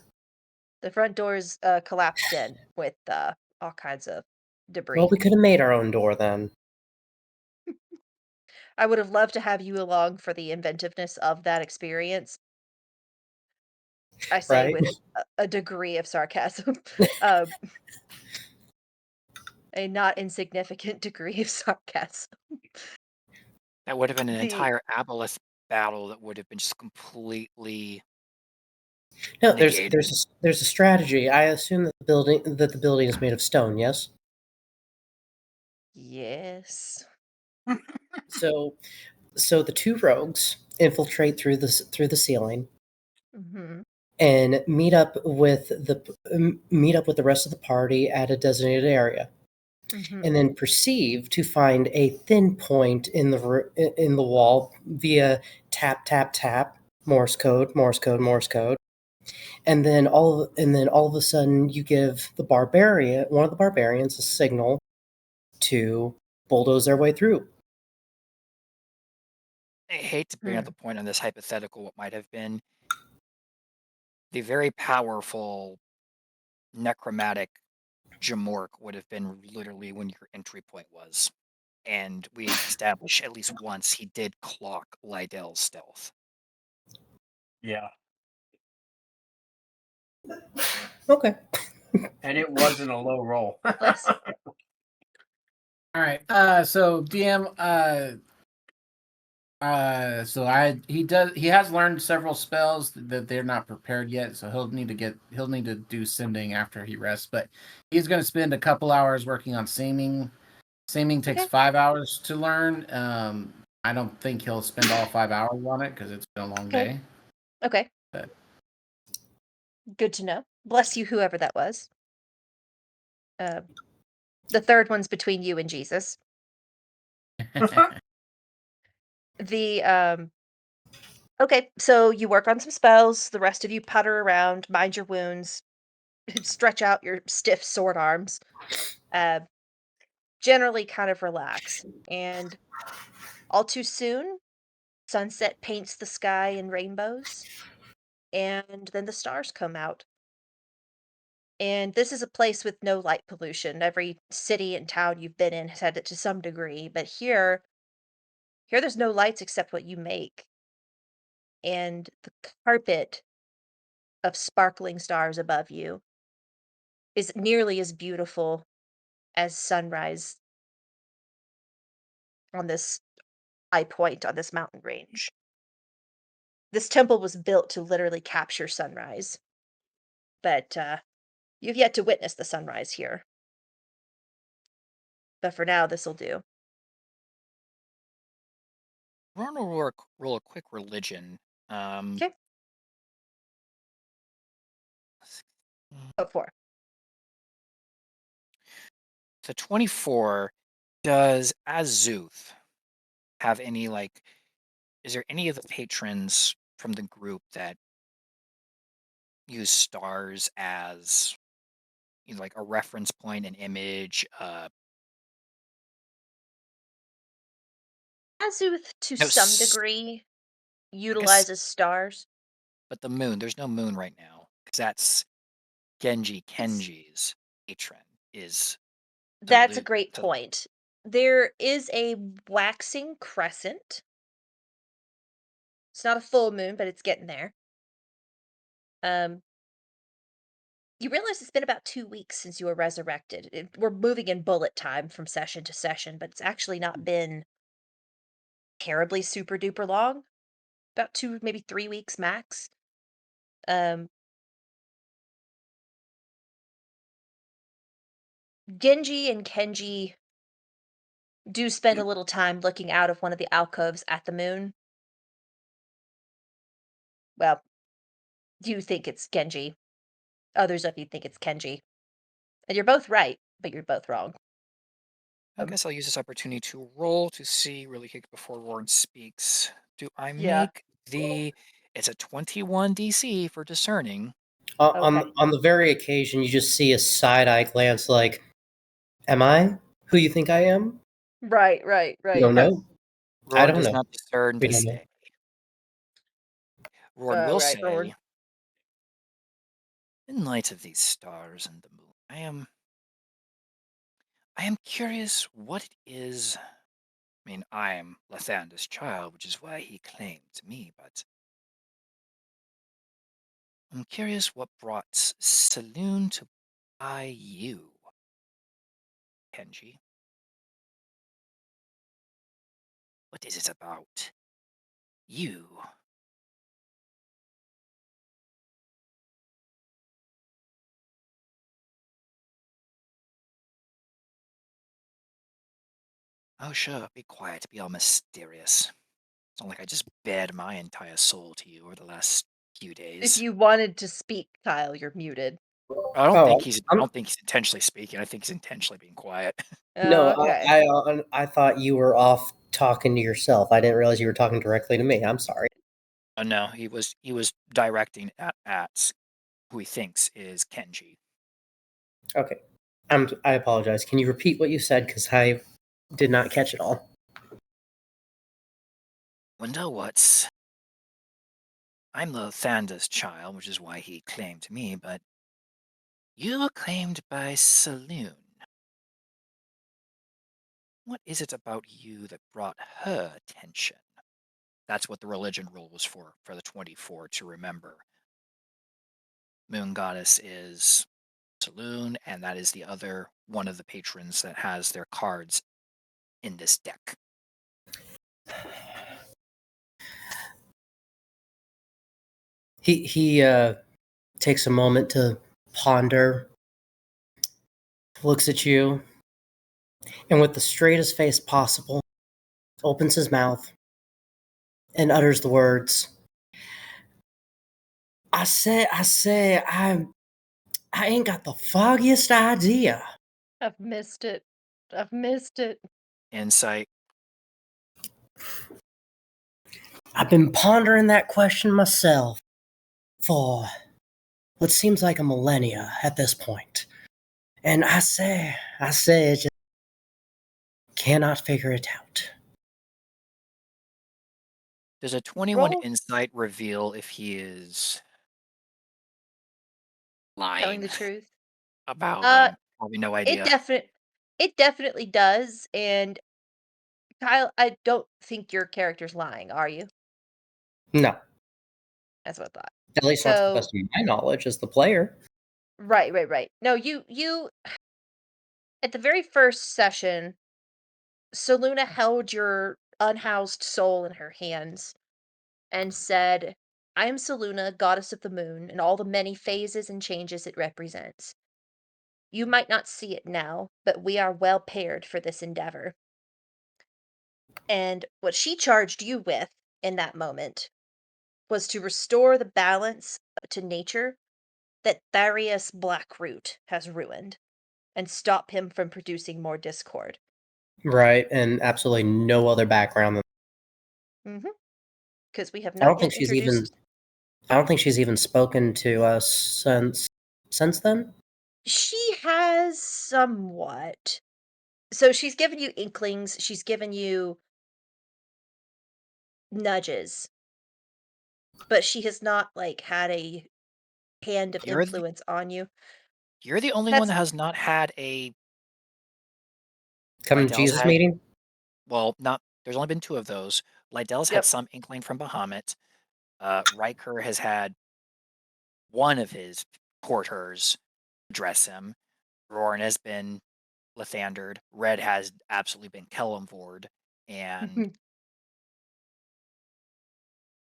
A: The front door is, collapsed in with, all kinds of
D: Well,
A: debris.
D: we could have made our own door then,
A: I would have loved to have you along for the inventiveness of that experience. I say
D: right?
A: with a degree of sarcasm, um, a not insignificant degree of sarcasm.
B: That would have been an
A: The
B: entire aboleth battle that would have been just completely
D: No,
B: negated.
D: there's a strategy. I assume that the building is made of stone. Yes.
A: Yes.
D: So the two rogues infiltrate through the ceiling
A: Mhm,
D: and meet up with the rest of the party at a designated area, and
A: mhm.
D: then perceive to find a thin point in the wall via tap tap tap Morse code, Morse code, Morse code, and then all of a sudden you give one of the barbarians a signal to bulldoze their way through.
B: I hate to bring up
A: Hmm.
B: the point on this hypothetical, what might have been the very powerful necromantic Jamork would have been literally when your entry point was. And we established at least once he did clock Lydell's stealth.
C: Yeah.
D: Okay.
C: And it wasn't a low roll.
A: Bless.
E: All right. So DM, he has learned several spells that they're not prepared yet, so he'll need to do sending after he rests. But he's going to spend a couple hours working on seeming. Seeming takes
A: Okay,
E: 5 hours to learn. I don't think he'll spend all 5 hours on it because it's been a long
A: okay,
E: day.
A: okay.
E: But
A: Good to know. Bless you, whoever that was. Uh, the third one's between you and Jesus. The, okay, so you work on some spells, the rest of you putter around, mind your wounds, stretch out your stiff sword arms, uh, generally kind of relax. And all too soon, sunset paints the sky in rainbows, and then the stars come out. And this is a place with no light pollution. Every city and town you've been in has had it to some degree, but here there's no lights except what you make. And the carpet of sparkling stars above you is nearly as beautiful as sunrise on this high point on this mountain range. This temple was built to literally capture sunrise, but you've yet to witness the sunrise here. But for now, this'll do.
B: We're gonna roll a quick religion. Um,
A: Okay, go for.
B: so 24. Does Azuth have any like? Is there any of the patrons from the group that use stars as like a reference point, an image?
A: Azuth, to
B: No,
A: some degree,
B: I guess,
A: utilizes stars.
B: but the moon. There's no moon right now because that's Genji
A: That's
B: Kenji's patron is the
A: that's a
B: loot.
A: great
B: So
A: point. There is a waxing crescent, It's not a full moon, but it's getting there. Um, you realize it's been about 2 weeks since you were resurrected. We're moving in bullet time from session to session, but it's actually not been terribly super duper long. About 2, maybe 3 weeks max. Um, Genji and Kenji do spend a little time looking out of one of the alcoves at the moon. Well, you think it's Genji. Others of you think it's Kenji. And you're both right, but you're both wrong.
B: I guess I'll use this opportunity to roll to see really quick before Warren speaks. Do I
A: Yeah.
B: make the? It's a 21 DC for discerning.
A: Okay.
D: On the very occasion, you just see a side eye glance, like, "Am I who you think I am?"
A: Right,
D: You don't know. I
B: Roran
D: don't
B: does
D: know.
B: not discern
D: We
B: to
D: don't know.
B: say. Roran will
A: Right, Rowan.
B: say, in light of these stars and the moon, I am curious what it is. I mean, I am Lathander's child, which is why he claimed me, but I'm curious what brought Saloon to buy you, Kenji. What is it about you? Oh, sure, be quiet, be all mysterious. It's not like I just bared my entire soul to you over the last few
A: If
B: days.
A: you wanted to speak, Kyle, you're muted.
D: Oh,
B: I
D: I'm
B: don't think he's intentionally speaking. I think he's intentionally being quiet.
A: Oh,
D: no,
A: okay.
D: I thought you were off talking to yourself. I didn't realize you were talking directly to me. I'm sorry.
B: Oh no, he was directing at who he thinks is Kenji.
D: Okay. I apologize. Can you repeat what you said? Because I did not catch it all.
B: Wonder what's I'm Lathander's child, which is why he claimed me, but you were claimed by Saloon. What is it about you that brought her attention? That's what the religion rule was for the 24 to remember. Moon Goddess is Saloon, and that is the other one of the patrons that has their cards in this deck.
D: He takes a moment to ponder, looks at you, and with the straightest face possible, opens his mouth and utters the words, I ain't got the foggiest idea.
A: I've missed it. I've missed it.
B: Insight.
D: I've been pondering that question myself for what seems like a millennia at this point. And I just cannot figure it out.
B: Does a 21
A: Roll
B: insight reveal if he is
A: telling
B: lying
A: the truth.
B: about
A: Uh,
B: probably no
A: it
B: idea?
A: definite it definitely does, and Kyle, I don't think your character's lying, are you?
D: No,
A: That's what I thought.
D: at least not to the
A: So
D: best of my knowledge as the player.
A: right, right, right. No, you at the very first session, Saluna held your unhoused soul in her hands and said, I am Saluna, goddess of the moon, and all the many phases and changes it represents. You might not see it now, but we are well paired for this endeavor. And what she charged you with in that moment was to restore the balance to nature that Tharius Blackroot has ruined and stop him from producing more discord.
D: Right, and absolutely no other background than
A: Mm-hmm. Because we have
D: I
A: not
D: don't
A: yet
D: think she's even
A: introduced.
D: I don't think she's even spoken to us since then.
A: She has somewhat. So she's given you inklings, she's given you nudges, but she has not like had a hand of
B: You're the
A: influence on you.
B: you're the only one
A: That's
B: that has not had a
D: Come
B: Lydell's
D: Jesus
B: had
D: meeting?
B: well, not there's only been two of those. Lydell's had
A: yep.
B: some inkling from Bahamut. Ryker has had one of his porters address him. Roran has been Lathandered. Red has absolutely been Kellamvored. And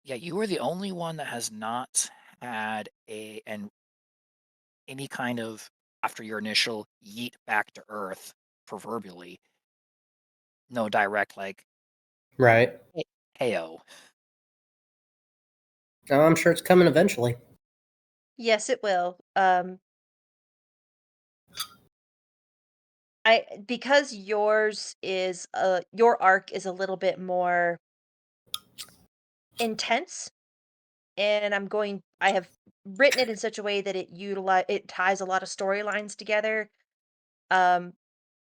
B: yeah, you are the only one that has not had any kind of, after your initial yeet back to Earth, proverbially, no direct like
D: Right.
B: heyo.
D: Oh, I'm sure it's coming eventually.
A: Yes, it will. Because your arc is a little bit more intense, and I have written it in such a way that it ties a lot of storylines together. Um,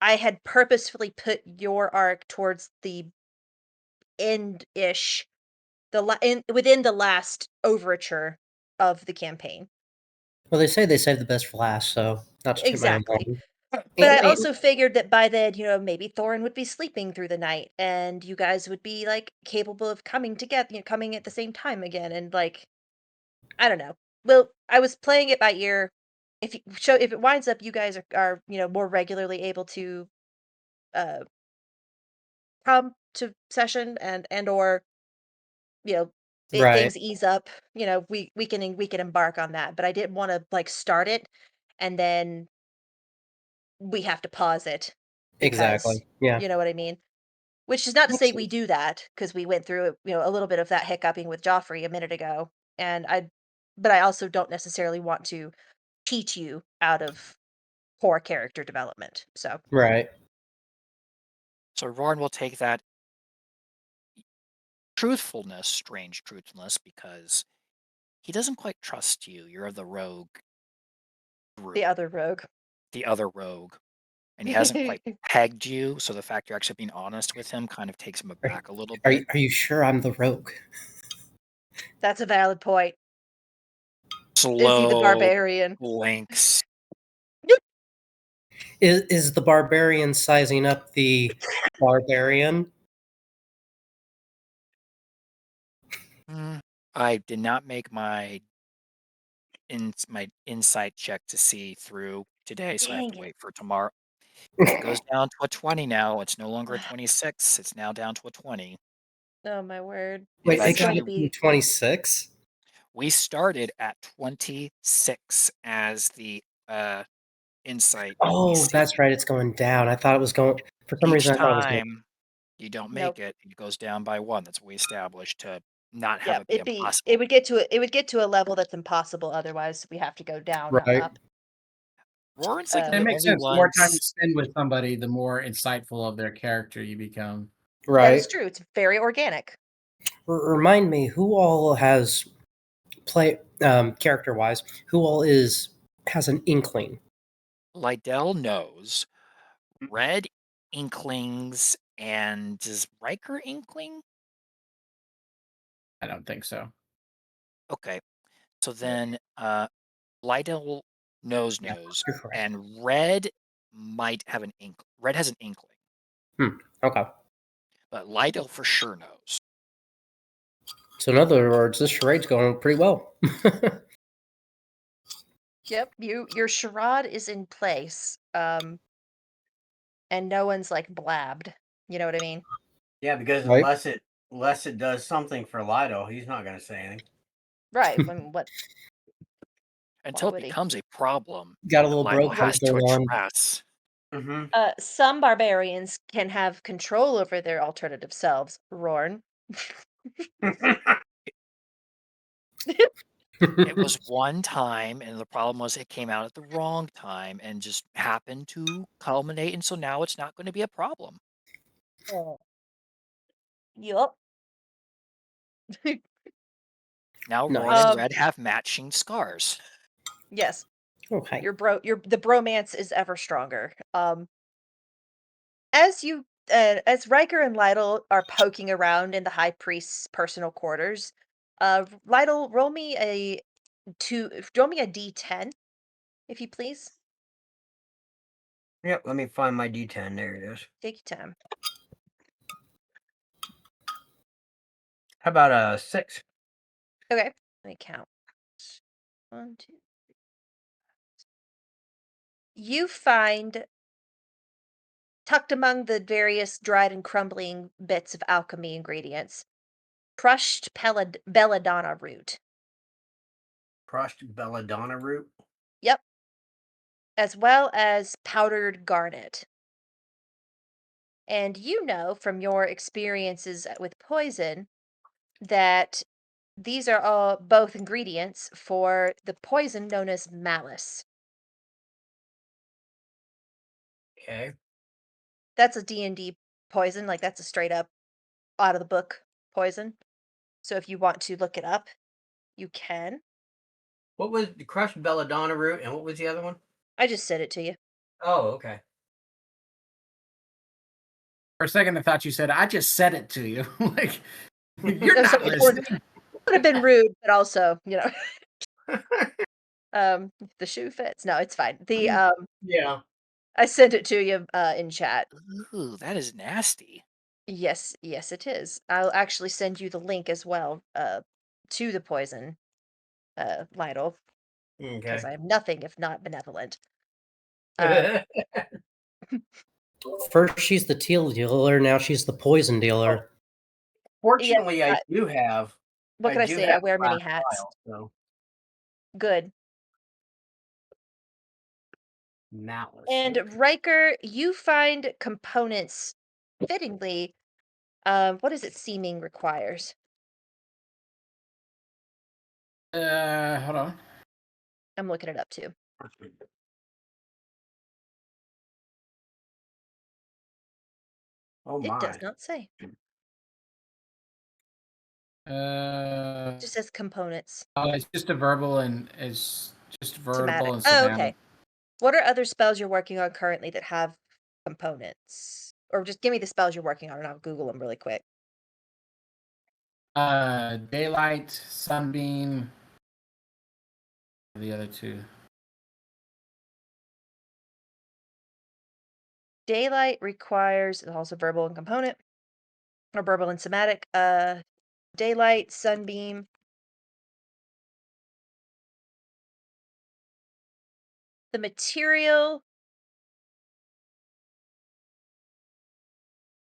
A: I had purposefully put your arc towards the end-ish, within the last overture of the campaign.
D: Well, they say they save the best for last, so not to toot my own
A: Exactly.
D: horn.
A: But I
D: And
A: also figured that by then, maybe Thorin would be sleeping through the night and you guys would be like capable of coming together, coming at the same time again and like I don't know. Well, I was playing it by ear. If it winds up you guys are, more regularly able to uh come to session and or, you know,
D: right,
A: things ease up, we can embark on that, but I didn't want to like start it and then we have to pause it
D: exactly.
A: because
D: Yeah,
A: you know what I mean? Which is not to
D: makes
A: say we
D: sense.
A: do that, because we went through, a little bit of that hiccuping with Joffrey a minute ago, and I also don't necessarily want to cheat you out of poor character development, so
D: Right.
B: So Roran will take that truthfulness, strange truthfulness, because he doesn't quite trust you. You're of the rogue
A: the
B: group,
A: other rogue.
B: the other rogue, and he hasn't quite pegged you. So the fact you're actually being honest with him kind of takes him
D: Are,
B: aback a little
D: are
B: bit.
D: you, are you sure I'm the rogue?
A: That's a valid point. Is he the
B: Slow
A: barbarian?
B: blinks.
D: Is the barbarian sizing up the barbarian?
B: "Hmm, I did not make my insight check to see through today, so I have
A: Dang
B: to
A: it.
B: wait for tomorrow. It goes down to a 20 now. It's no longer a 26. It's now down to a 20.
A: Oh my word.
D: Wait,
A: This
D: it
A: is
D: got
A: going to
B: Eventually,
D: up to
A: be
D: 26?
B: we started at 26 as the insight
D: Oh,
B: DC.
D: that's right. It's going down. I thought it was going. For some
B: Each
D: reason, I thought it was going.
B: time you don't
A: nope.
B: make it, it goes down by one. That's what we established to not have
A: Yep,
B: it be
A: it
B: impossible.
A: would get to a level that's impossible otherwise we have to go down, not
D: Right.
A: up.
B: Roran's like
E: And
B: the
E: it
A: Um
E: makes
B: only
E: sense. The more time you
B: ones.
E: spend with somebody, the more insightful of their character you become.
A: that is
D: Right.
A: true. It's very organic.
D: Remind me, who all has play character wise? Who all has an inkling?
B: Lydell knows. Red Inklings and does Riker Inkling?
E: I don't think so.
B: Okay, so then Lydell
D: Yeah,
B: knows,
D: you're correct.
B: and Red might have an ink. Red has an inkling,
D: Okay.
B: but Lydell for sure knows.
D: So in other words, this charade's going pretty well.
A: Yep, your charade is in place, and no one's like blabbed. You know what I mean?
C: Yeah, because
D: Right.
C: unless it does something for Lido, he's not going to say anything.
A: Right. I mean, why
B: Until it
A: would he?
B: becomes a problem
D: Got a
B: that
D: little bro
B: Lydell
D: code
B: has
A: Right.
B: to
D: going on.
B: address.
C: Mm-hmm.
A: Some barbarians can have control over their alternative selves. Rorn.
B: It was one time, and the problem was it came out at the wrong time and just happened to culminate, and so now it's not going to be a problem.
A: Oh. Yup.
B: Now Roran and
D: Nice.
A: um.
B: Red have matching scars.
A: Yes.
D: Okay.
A: The bromance is ever stronger. As Riker and Lytle are poking around in the High Priest's personal quarters, Lytle, roll me a D10, if you please.
C: Yep, let me find my D10. There it is.
A: Take your time.
C: How about a 6?
A: Okay, let me count. 1, 2. You find tucked among the various dried and crumbling bits of alchemy ingredients, crushed belladonna root.
C: Crushed belladonna root.
A: Yep, as well as powdered garnet. And you know from your experiences with poison that these are all both ingredients for the poison known as malice.
C: Okay.
A: That's a D&D poison, like that's a straight up out of the book poison. So if you want to look it up, you can.
C: What was the crushed belladonna root, and what was the other one?
A: I just said it to you.
C: Oh, okay.
E: For a second, I thought you said, "I just said it to you." Like you're
A: No, so
E: not
A: it would
E: listening.
A: have been rude, but also, if the shoe fits. No, it's fine.
C: Yeah.
A: I sent it to you in chat.
B: Ooh, that is nasty.
A: Yes, yes, it is. I'll actually send you the link as well, to the poison, Lytle, because
C: Okay.
A: I am nothing if not benevolent. Uh,
D: First she's the teal dealer, now she's the poison
C: Oh,
D: dealer.
A: yeah,
C: fortunately, I
A: I,
C: do have
A: what
C: I
A: can I
C: do
A: say?
C: have
A: I
C: a
A: wear
C: glass
A: many hats.
C: vial, so
A: Good.
C: malice.
A: And
C: Okay.
A: Riker, you find components fittingly. What is it seeming requires?
E: Hold on.
A: I'm looking it up too.
C: Oh
A: It does
C: my.
A: not say.
E: Uh,
A: Just says components.
E: it's just a verbal and it's just verbal
A: Somatic.
E: and
A: Oh,
E: somatic.
A: okay. What are other spells you're working on currently that have components? Or just give me the spells you're working on and I'll Google them really quick.
E: Daylight, sunbeam, the other two.
A: Daylight requires also verbal and component, or verbal and somatic. Daylight, sunbeam. The material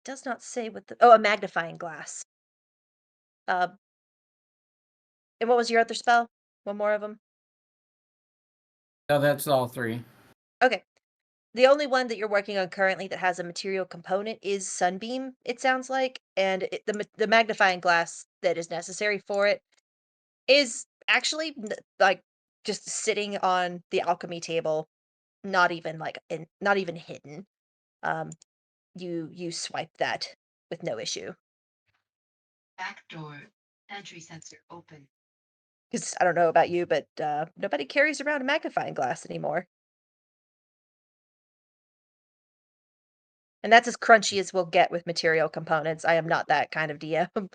A: does not say what the a magnifying glass. Uh, and what was your other spell? One more of them.
E: No, that's all three.
A: Okay. The only one that you're working on currently that has a material component is sunbeam. It sounds like, and the magnifying glass that is necessary for it is actually like just sitting on the alchemy table, not even not even hidden. Um, you swipe that with no issue.
F: Backdoor. Entry sensor open.
A: Because I don't know about you, but nobody carries around a magnifying glass anymore. And that's as crunchy as we'll get with material components. I am not that kind of DM.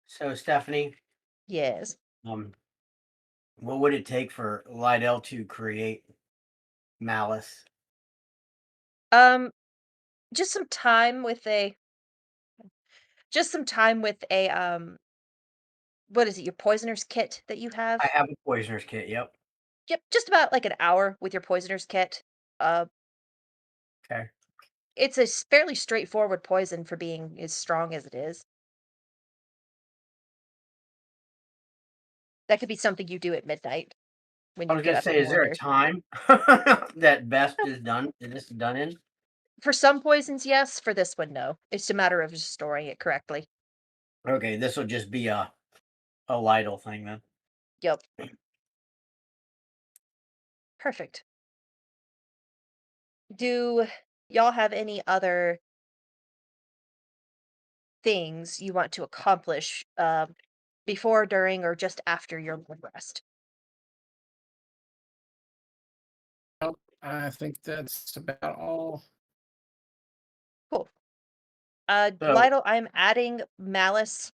C: So, Stephanie,
A: Yes.
C: um, what would it take for Lydell to create malice?
A: Um, just some time with a what is it, your poisoner's kit that you
C: I
A: have?
C: have a poisoner's kit. Yep.
A: Yep, just about like an hour with your poisoner's kit. Uh,
C: Okay.
A: it's a fairly straightforward poison for being as strong as it is. That could be something you do at midnight when
C: I
A: you
C: was
A: get
C: gonna
A: up
C: say,
A: and
C: is there a
A: wander.
C: time that best is done? Is this done in?
A: For some poisons, yes. For this one, no. It's a matter of just storing it correctly.
C: Okay, this will just be a Lydell thing then.
A: Yep. Perfect. Do y'all have any other things you want to accomplish before, during, or just after your long rest?
E: Nope, I think that's about all.
A: Cool.
C: So
A: Lytle, I'm adding Malice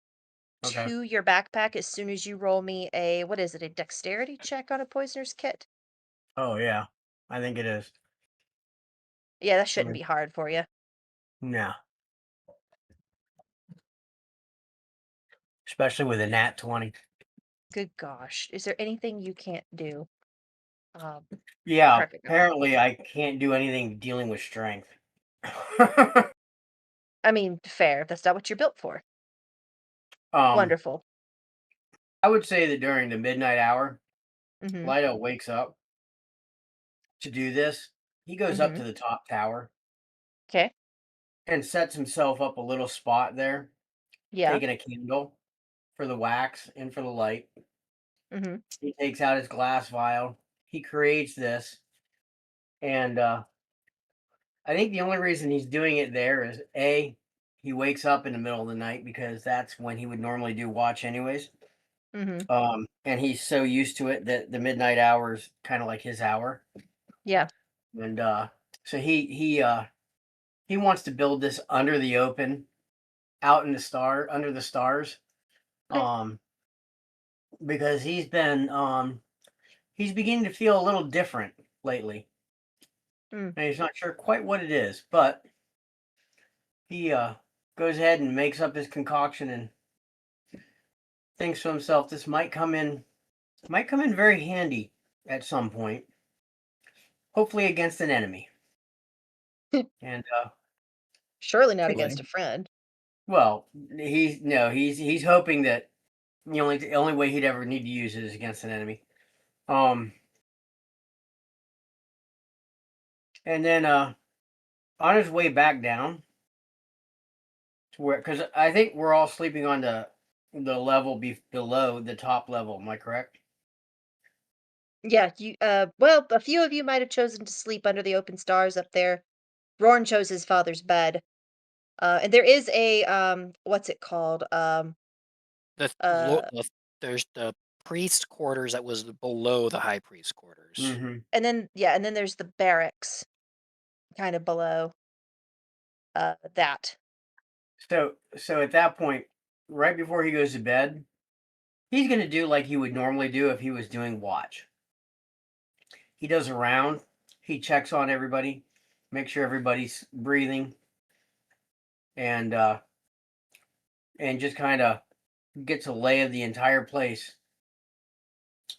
C: okay.
A: to your backpack as soon as you roll me a, what is it, a dexterity check on a poisoner's kit?
C: Oh yeah, I think it is.
A: Yeah, that
C: Let
A: shouldn't
C: me.
A: be hard for you.
C: No. especially with a nat 20.
A: Good gosh. Is there anything you can't do? Um,
C: Yeah,
A: perfect. Okay.
C: apparently I can't do anything dealing with strength.
A: I mean, fair. That's not what you're built for.
C: um,
A: Wonderful.
C: I would say that during the midnight hour,
A: Mm-hmm.
C: Lido wakes up to do this. He goes up
A: Mm-hmm.
C: to the top tower
A: Okay.
C: and sets himself up a little spot there,
A: Yeah.
C: taking a candle for the wax and for the light.
A: Mm-hmm.
C: He takes out his glass vial. He creates this, and I think the only reason he's doing it there is A, he wakes up in the middle of the night because that's when he would normally do watch anyways.
A: Mm-hmm.
C: And he's so used to it that the midnight hour is kind of like his hour.
A: Yeah.
C: And so he wants to build this under the open, out in the under the stars.
A: Okay.
C: Um, because he's beginning to feel a little different lately.
A: Mm.
C: And he's not sure quite what it is, but he goes ahead and makes up his concoction and thinks to himself, this might come in very handy at some point, hopefully against an enemy. And
A: Surely not
E: Hopefully.
A: against a friend.
C: well, he's hoping that the only way he'd ever need to use it is against an enemy. And then on his way back down to where, because I think we're all sleeping on the level below the top level. Am I correct?
A: Yeah, well, a few of you might have chosen to sleep under the open stars up there. Rorn chose his father's bed. And there is a what's it called?
B: The,
A: Uh
B: there's the priest quarters that was below the high priest quarters.
C: Mm-hmm.
A: and then there's the barracks kind of below that.
C: So at that point, right before he goes to bed, he's gonna do like he would normally do if he was doing watch. He does a round. He checks on everybody, make sure everybody's breathing, and just kind of gets a lay of the entire place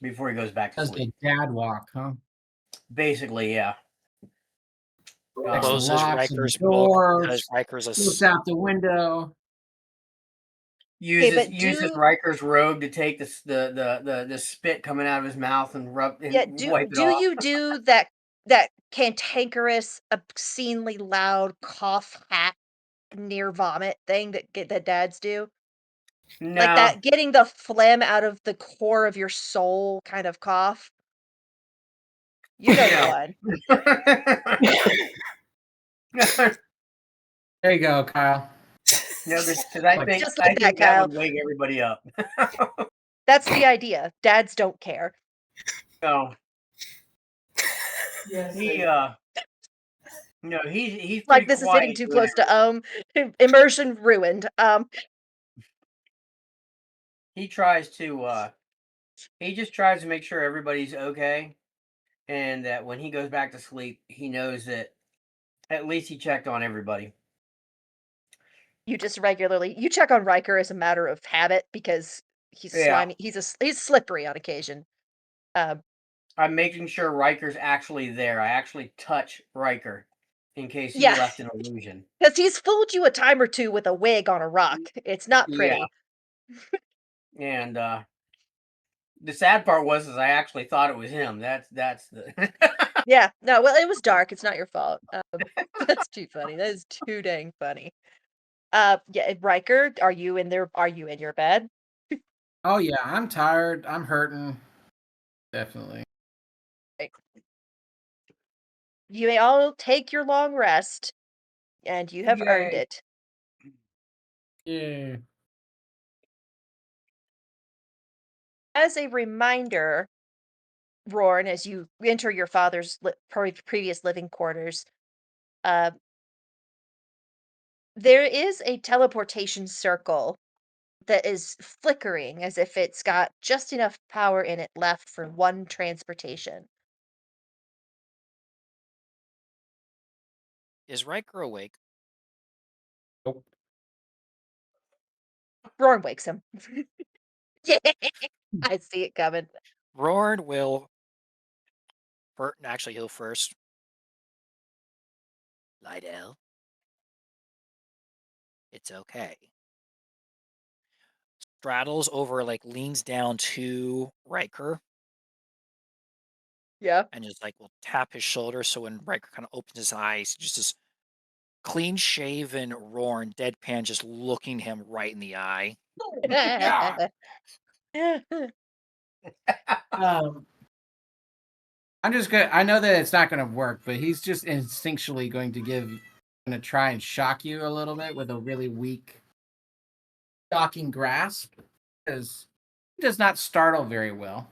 C: before he goes back to
E: Does the
C: sleep.
E: dad walk, huh?
C: Basically, yeah.
E: Checks the
B: Closes
E: locks of the
B: Riker's book because
E: doors,
B: Riker's
E: looks out the window.
A: Okay,
C: Uses
A: but
C: uses
A: do
C: Riker's robe to take the spit coming out of his mouth and rub
A: yeah,
C: and wipe it
A: do
C: off.
A: you do that cantankerous, obscenely loud cough hat near vomit thing that dads do? Like
C: No,
A: that getting the phlegm out of the core of your soul kind of cough? You know the
C: no.
A: one.
E: There you go, Kyle.
C: No, because I
E: Like,
C: think
A: Just like that,
C: that
A: Kyle.
C: would wake everybody up.
A: That's the idea. Dads don't care.
C: No,
D: Yes,
C: he no, he's
A: Like
C: pretty
A: this is hitting
C: quiet
A: too
C: doing
A: close to
C: everything.
A: immersion ruined.
C: He tries to he just tries to make sure everybody's okay, and that when he goes back to sleep, he knows that at least he checked on everybody.
A: You just regularly you check on Riker as a matter of habit because he's
C: Yeah,
A: slimy. He's slippery on occasion. Um,
C: I'm making sure Riker's actually there. I actually touch Riker in case he
A: yeah,
C: left an illusion.
A: because he's fooled you a time or two with a wig on a rock. It's not
C: Yeah,
A: pretty.
C: and the sad part was is I actually thought it was him. That's the
A: Yeah, no, well, it was dark. It's not your fault. That's too funny. That is too dang funny. Yeah, Riker, are you in there? Are you in your bed?
E: oh yeah, I'm tired. I'm hurting. Definitely.
A: Like, you may all take your long rest, and you have earned
C: yay.
A: it.
E: Yeah.
A: As a reminder, Rorn, as you enter your father's previous living quarters, uh, there is a teleportation circle that is flickering as if it's got just enough power in it left for one transportation.
B: Is Riker awake?
E: Nope.
A: Roran wakes him. Yeah, I see it coming.
B: Roard will actually he'll first. Lydell, it's okay. Straddles over, like leans down to Riker
A: Yeah.
B: and just like will tap his shoulder. So when Riker kind of opens his eyes, just this clean shaven Roran deadpan just looking him right in the eye.
E: Yeah. Um, I'm just gonna. I know that it's not gonna work, but he's just instinctually gonna try and shock you a little bit with a really weak, shocking grasp, because he does not startle very well.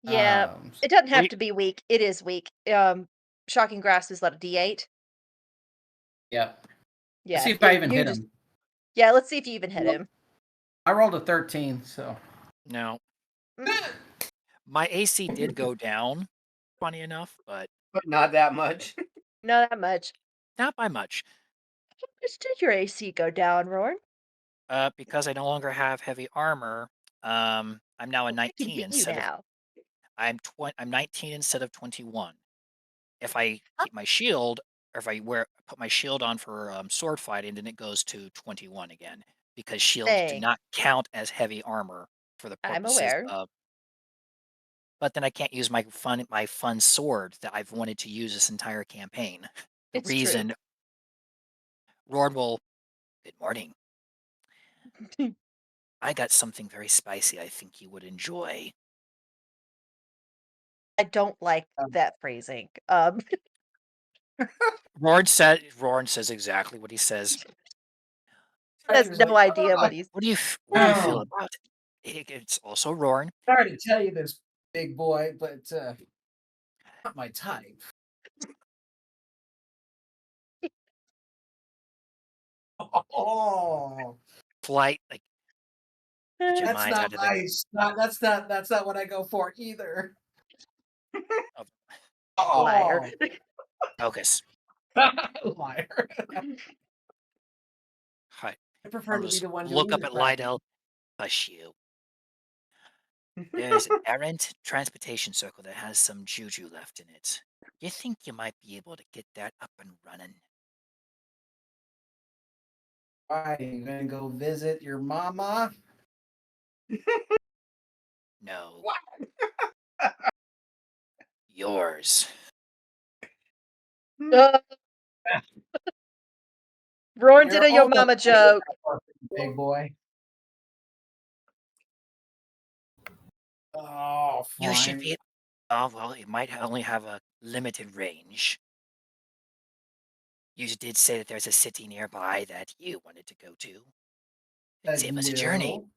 A: Yeah,
E: Um,
A: it doesn't have
B: We
A: to be weak. It is weak. Shocking Grasp is what, a D8?
E: yep. Let's
A: Yeah,
E: see if I even
A: you
E: hit
A: just
E: him.
A: yeah, let's see if you even hit him.
E: I rolled a 13, so
B: no,
A: Mm,
B: my AC did go down, funny enough, but
C: But not that much.
A: not that much.
B: not by much.
A: How much did your AC go down, Roran?
B: Because I no longer have heavy armor. I'm now a
A: I can
B: 19
A: hit you
B: instead of
A: now.
B: I'm 19 instead of 21. If I
A: Oh,
B: keep my shield, or if I put my shield on for sword fighting, then it goes to 21 again because shields do
A: hey,
B: not count as heavy armor for the
A: I'm
B: purposes
A: aware.
B: of. But then I can't use my fun sword that I've wanted to use this entire campaign. The
A: It's true.
B: reason Rord will. Good morning. I got something very spicy. I think you would enjoy.
A: I don't like
E: um,
A: that phrasing.
B: Roran says exactly what he says.
A: Has
E: Riker's
A: no
E: like,
A: idea
E: "Oh,
A: what he's
B: What do you feel
E: oh,
B: about it's also Roran.
E: sorry to tell you this, big boy, but not my type." Oh,
B: Polite, like, get your
E: that's
B: mind
E: not
B: out of the
E: nice. That's not what I go for either.
B: of
A: liar.
E: Oh,
B: focus.
E: liar.
B: Hi.
E: I prefer
B: I'll
E: to be
B: just
E: the one
B: look
E: doing
B: up
E: the
B: at
E: grabbing.
B: Lydell. Hush you. There's an errant transportation circle that has some juju left in it. You think you might be able to get that up and running?
E: Why, you gonna go visit your mama?
B: No.
C: What?
B: Yours.
A: Uh, Roran did
E: You're
A: a yo
E: almost
A: mama
E: there,
A: joke.
E: big boy. Oh,
B: You should
E: fine.
B: be. Oh, well, it might only have a limited range. You did say that there's a city nearby that you wanted to go to. It'd save us a journey.
E: No.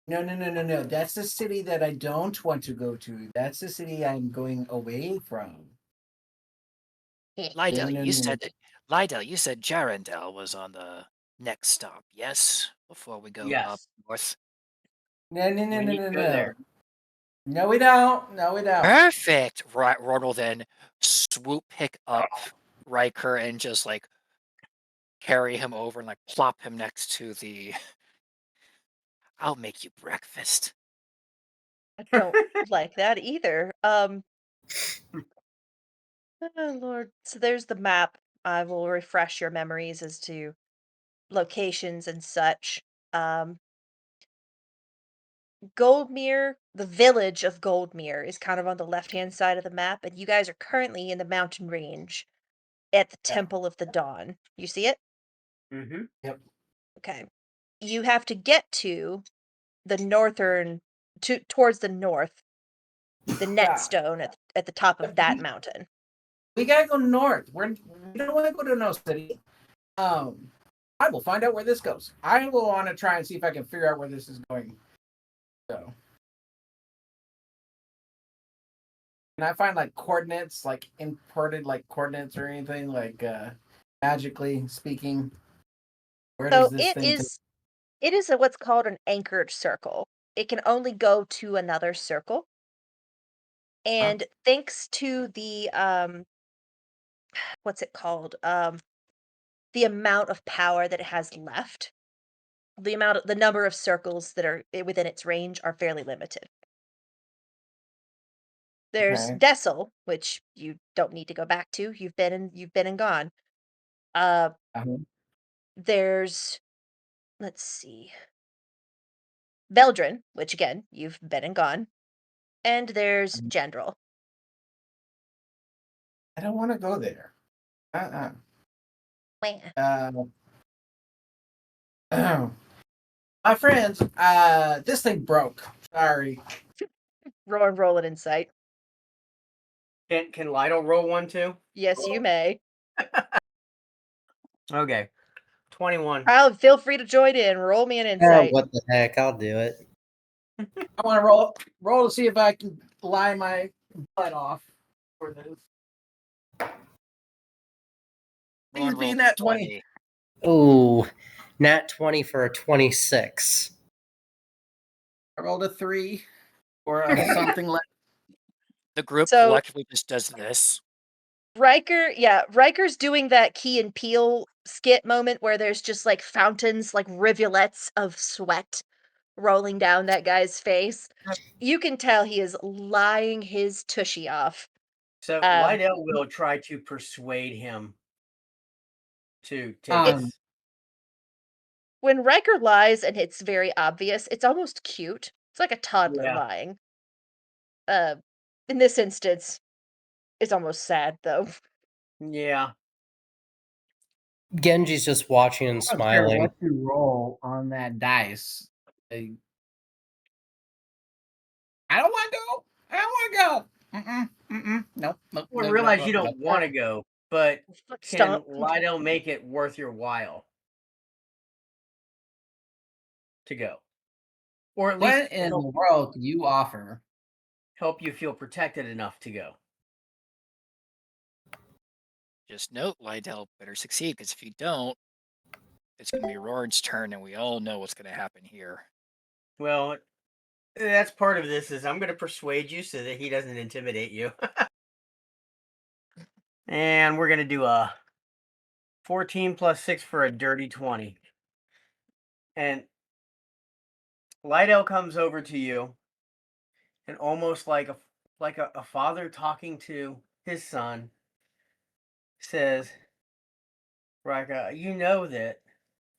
E: No, no, no, no, no. That's the city that I don't want to go to. That's the city I'm going away from. No,
B: Lydell,
E: no,
B: you
E: no, no.
B: said that. Lydell, you said Jarendel was on the next stop, yes? Before we go up
C: Yes.
B: north.
E: No, no, no,
C: We
E: no,
C: need
E: no,
C: to go
E: no.
C: there.
E: No, we don't. No, we don't.
B: Perfect! Right, Ron will then pick up Riker and just like carry him over and like plop him next to the. I'll make you breakfast.
A: I don't like that either. Oh Lord. So there's the map. I will refresh your memories as to locations and such. Um, Goldmere, the village of Goldmere, is kind of on the left-hand side of the map, and you guys are currently in the mountain range at the
E: Yeah.
A: Temple of the Dawn. You see it?
C: Mm-hmm.
E: Yep.
A: Okay. You have to get to the northern towards the north, the
E: Yeah.
A: Netstone at the top of that mountain.
E: We gotta go north. We don't want to go to no city. I will find out where this goes. I will want to try and see if I can figure out where this is going. So, can I find like coordinates, like imported like coordinates or anything, like magically speaking? Where does
A: So
E: this thing take?
A: it is a what's called an anchored circle. It can only go to another circle.
E: Huh?
A: And thanks to the what's it called? The amount of power that it has left. the number of circles that are within its range are fairly limited. There's
E: Okay.
A: Dessel, which you don't need to go back to. You've been and gone. Uh,
E: Uh-huh.
A: there's let's see, Beldrin, which again you've been and gone, and there's Jandrel.
E: I don't want to go there. Uh-uh.
A: Wah.
E: My friends, this thing broke. Sorry.
A: Roll an insight.
C: Can Lido roll one too?
A: Yes, you may.
C: Okay. 21.
A: Kyle, feel free to join in. Roll me an insight.
D: What the heck? I'll do it.
E: I want to roll to see if I can lie my butt off for this. Please be
B: Roll
E: that 20.
D: Ooh, nat 20 for a 26.
E: I rolled a 3 or something like.
B: The group
A: So-
B: collectively just does this.
A: Riker's doing that Key and Peele skit moment where there's just like fountains, like rivulets of sweat rolling down that guy's face. You can tell he is lying his tushy off.
C: So
A: Um,
C: Lido will try to persuade him to take his.
A: When Riker lies and it's very obvious, it's almost cute. It's like a toddler
C: Yeah.
A: lying. In this instance, it's almost sad though.
C: Yeah.
D: Genji's just watching and
E: I don't care
D: smiling.
E: what you roll on that dice. I don't want to go. I don't want to go. Nope.
C: I realize you don't want to go, but can
A: Stop.
C: Lido make it worth your while to go? Or at least
E: What in the world do you offer?
C: help you feel protected enough to go?
B: Just note, Lydell better succeed, because if you don't, it's going to be Roran's turn, and we all know what's going to happen here.
C: Well, that's part of this is I'm going to persuade you so that he doesn't intimidate you. And we're going to do a 14 plus 6 for a dirty 20. And Lydell comes over to you and almost like a father talking to his son says, Ryker, you know that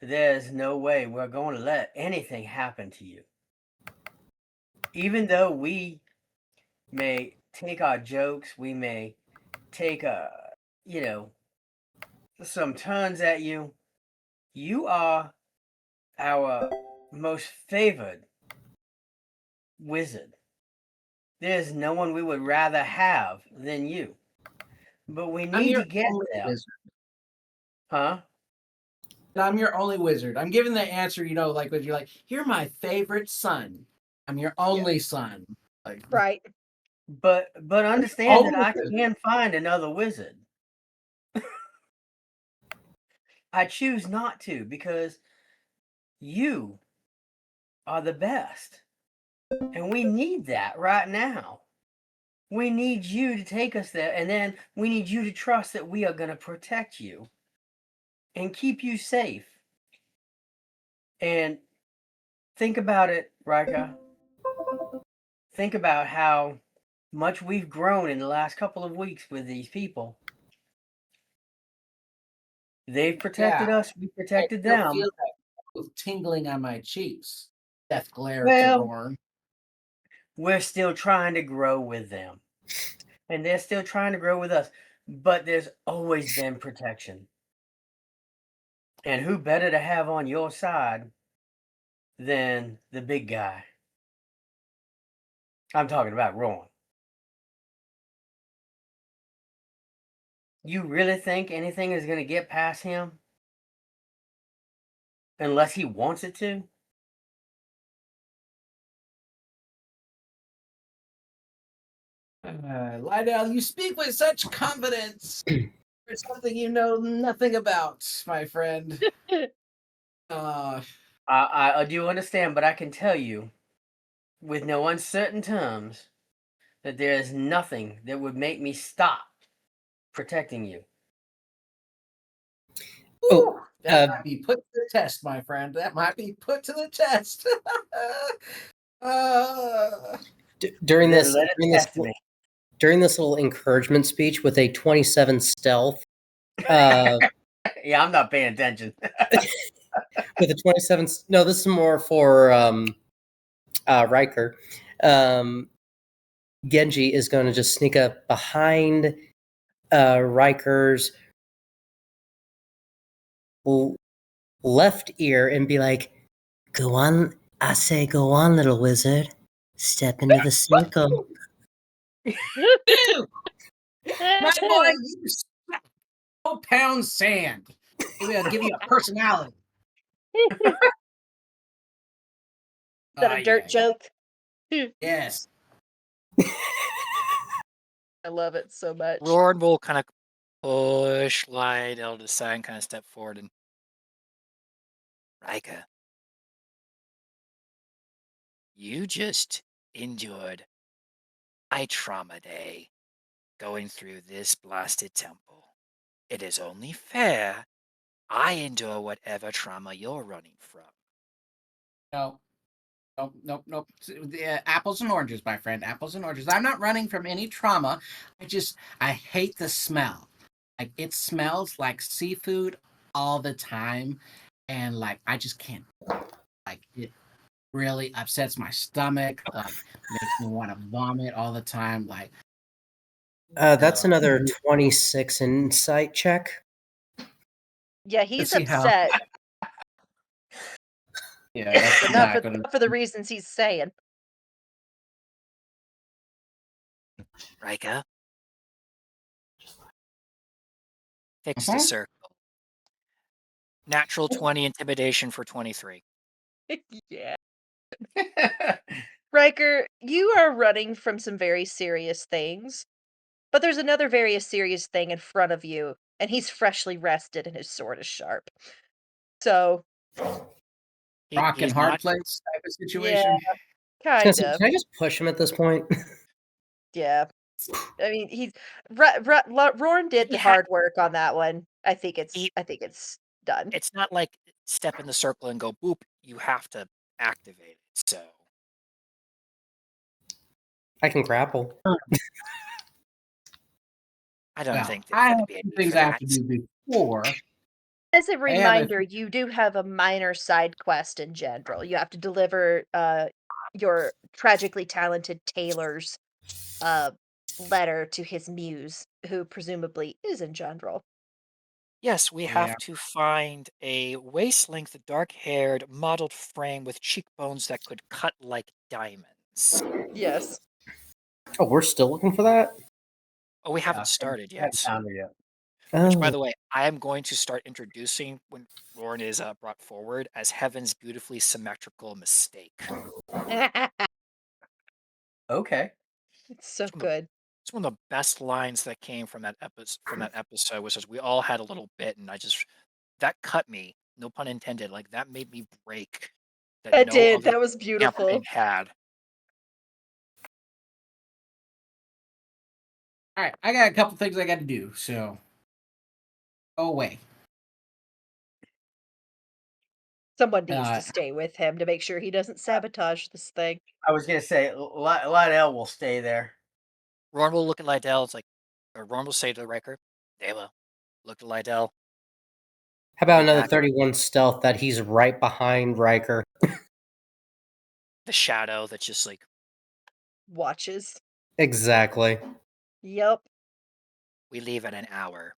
C: there's no way we're going to let anything happen to you. Even though we may take our jokes, we may take some turns at you, you are our most favored wizard. There's no one we would rather have than you. But we need to get there.
E: Wizard.
C: Huh?
E: I'm your only wizard. I'm giving the answer, like when you're like, you're my favorite son. I'm your only son. Like,
A: Right.
C: But understand that I
E: wizard.
C: can find another wizard. I choose not to because you are the best. And we need that right now. We need you to take us there, and then we need you to trust that we are going to protect you and keep you safe. And think about it, Ryker. Think about how much we've grown in the last couple of weeks with these people. They've protected us, we protected
E: I
C: them.
E: feel that tingling on my cheeks. Death glare
C: Well,
E: to Roran.
C: We're still trying to grow with them. And they're still trying to grow with us. But there's always been protection. And who better to have on your side than the big guy? I'm talking about Rowan. You really think anything is going to get past him? Unless he wants it to?
E: Lydell, you speak with such confidence. It's something you know nothing about, my friend.
C: I do understand, but I can tell you, with no uncertain terms, that there is nothing that would make me stop protecting you.
D: Oh,
E: That might be put to the test, my friend. That might be put to the test.
D: During
C: Then
D: this
C: let it
D: during this
C: test me.
D: during this little encouragement speech with a 27 stealth, uh,
C: Yeah, I'm not paying attention.
D: with a 27. No, this is more for Ryker. Genji is going to just sneak up behind Riker's left ear and be like, "Go on, I say, go on, little wizard. Step into the circle."
E: Dude, my boy, you 12-pound sand. Maybe I'll give you a personality.
A: Is that a dirt
E: Yeah.
A: joke?
E: Yes.
A: I love it so much.
B: Roran will kind of push Lydell to the side and kind of step forward and Rika, you just endured my trauma day going through this blasted temple. It is only fair I endure whatever trauma you're running from.
E: No. Nope. Apples and oranges, my friend. Apples and oranges. I'm not running from any trauma. I hate the smell. Like, it smells like seafood all the time. And, like, I just can't. Like, it really upsets my stomach. Like, makes me want to vomit all the time. Like,
D: That's
E: no.
D: another 26 insight check.
A: Yeah,
E: Let's
A: he's
E: see how.
A: upset,
E: Yeah, that's
A: but
E: not going
A: not for the reasons he's saying.
B: Rika, fix
E: to.
B: the circle. Natural 20 intimidation for 23.
A: Yeah. Riker, you are running from some very serious things, but there's another very serious thing in front of you, and he's freshly rested and his sword is sharp. So,
E: Rock and
B: He's
E: hard
B: not.
E: place type of
A: yeah,
E: situation.
A: kind of.
D: Can I just push him at this point?
A: Yeah. I mean, Roran did
B: He
A: the
B: ha-
A: hard work on that one. I think
B: he,
A: it's done.
B: it's not like step in the circle and go boop. You have to activate it. So
D: I can grapple.
B: I don't
E: Well,
B: think there's
E: I
B: going to
E: have
B: be a
E: some
B: need
E: things
B: for
E: I have
B: that.
E: to do before.
A: As a
E: I have a
A: reminder, you do have a minor side quest in Jandrel. You have to deliver your tragically talented tailor's uh letter to his muse, who presumably is in Jandrel.
B: Yes, we
E: Yeah.
B: have to find a waist-length, dark-haired, modeled frame with cheekbones that could cut like diamonds.
A: Yes.
D: Oh, we're still looking for that?
B: Oh, we
C: Yeah,
B: haven't started
C: I haven't
B: yet.
C: found her yet.
B: Which, by
D: Oh,
B: the way, I am going to start introducing when Roran is brought forward as Heaven's beautifully symmetrical mistake.
A: It's
C: Okay.
A: so
B: It's one of the,
A: good.
B: it's one of the best lines that came from that episode was just we all had a little bit, and that cut me. No pun intended. Like that made me break. That
A: It
B: no
A: did.
B: other
A: That was
B: campaign
A: beautiful.
B: had.
E: All right, I got a couple things I got to do, so go away.
A: Someone needs
E: Uh,
A: to stay with him to make sure he doesn't sabotage this thing.
C: I was gonna say Lydell will stay there.
B: Roran will look at Lydell. It's like, or Roran will say to Riker, "They will look at Lydell.
D: how
B: I'll
D: about
B: be
D: another
B: back."
D: 31 stealth that he's right behind Riker?
B: The shadow that's just like
A: Watches.
D: Exactly.
A: Yep.
B: we leave in an hour,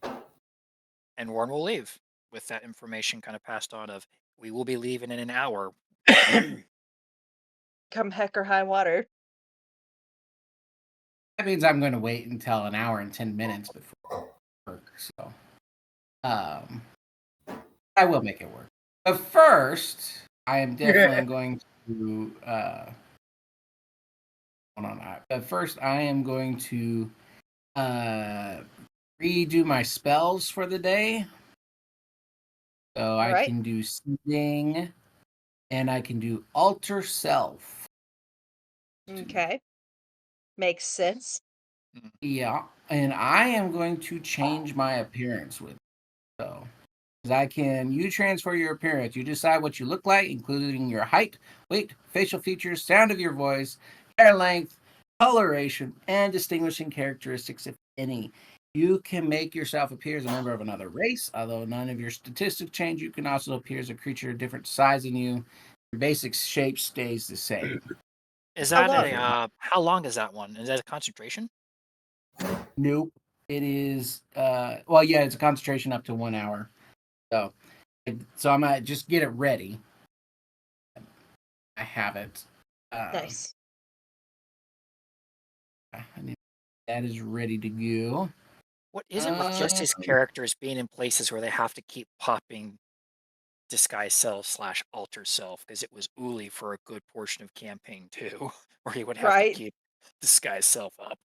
B: and Roran will leave with that information kind of passed on of we will be leaving in an hour.
A: Come heck or high water.
E: that means I'm going to wait until an hour and 10 minutes before work. So, I will make it work. But first, I am definitely going to. Hold on. But first, I am going to redo my spells for the day. So I
A: Alright.
E: can do seething, and I can do alter self.
A: Okay. Makes sense.
B: Mm.
E: Yeah, and I am going to change my appearance with it, so. 'Cause you transfer your appearance. You decide what you look like, including your height, weight, facial features, sound of your voice, hair length, coloration, and distinguishing characteristics, if any. You can make yourself appear as a member of another race, although none of your statistics change. You can also appear as a creature of different size than you. Your basic shape stays the same.
B: Is
A: How
B: that
A: long?
B: how long is that one? Is that a concentration?
E: Nope. It is well, yeah, it's a concentration up to 1 hour. So so I'm gonna just get it ready. I have it.
A: Nice.
E: I need- that is ready to go.
B: What is it with
E: Uh,
B: Jesse's characters being in places where they have to keep popping disguise self slash alter self? Because it was Uli for a good portion of campaign two, where he would have to
A: Right.
B: keep disguise self up.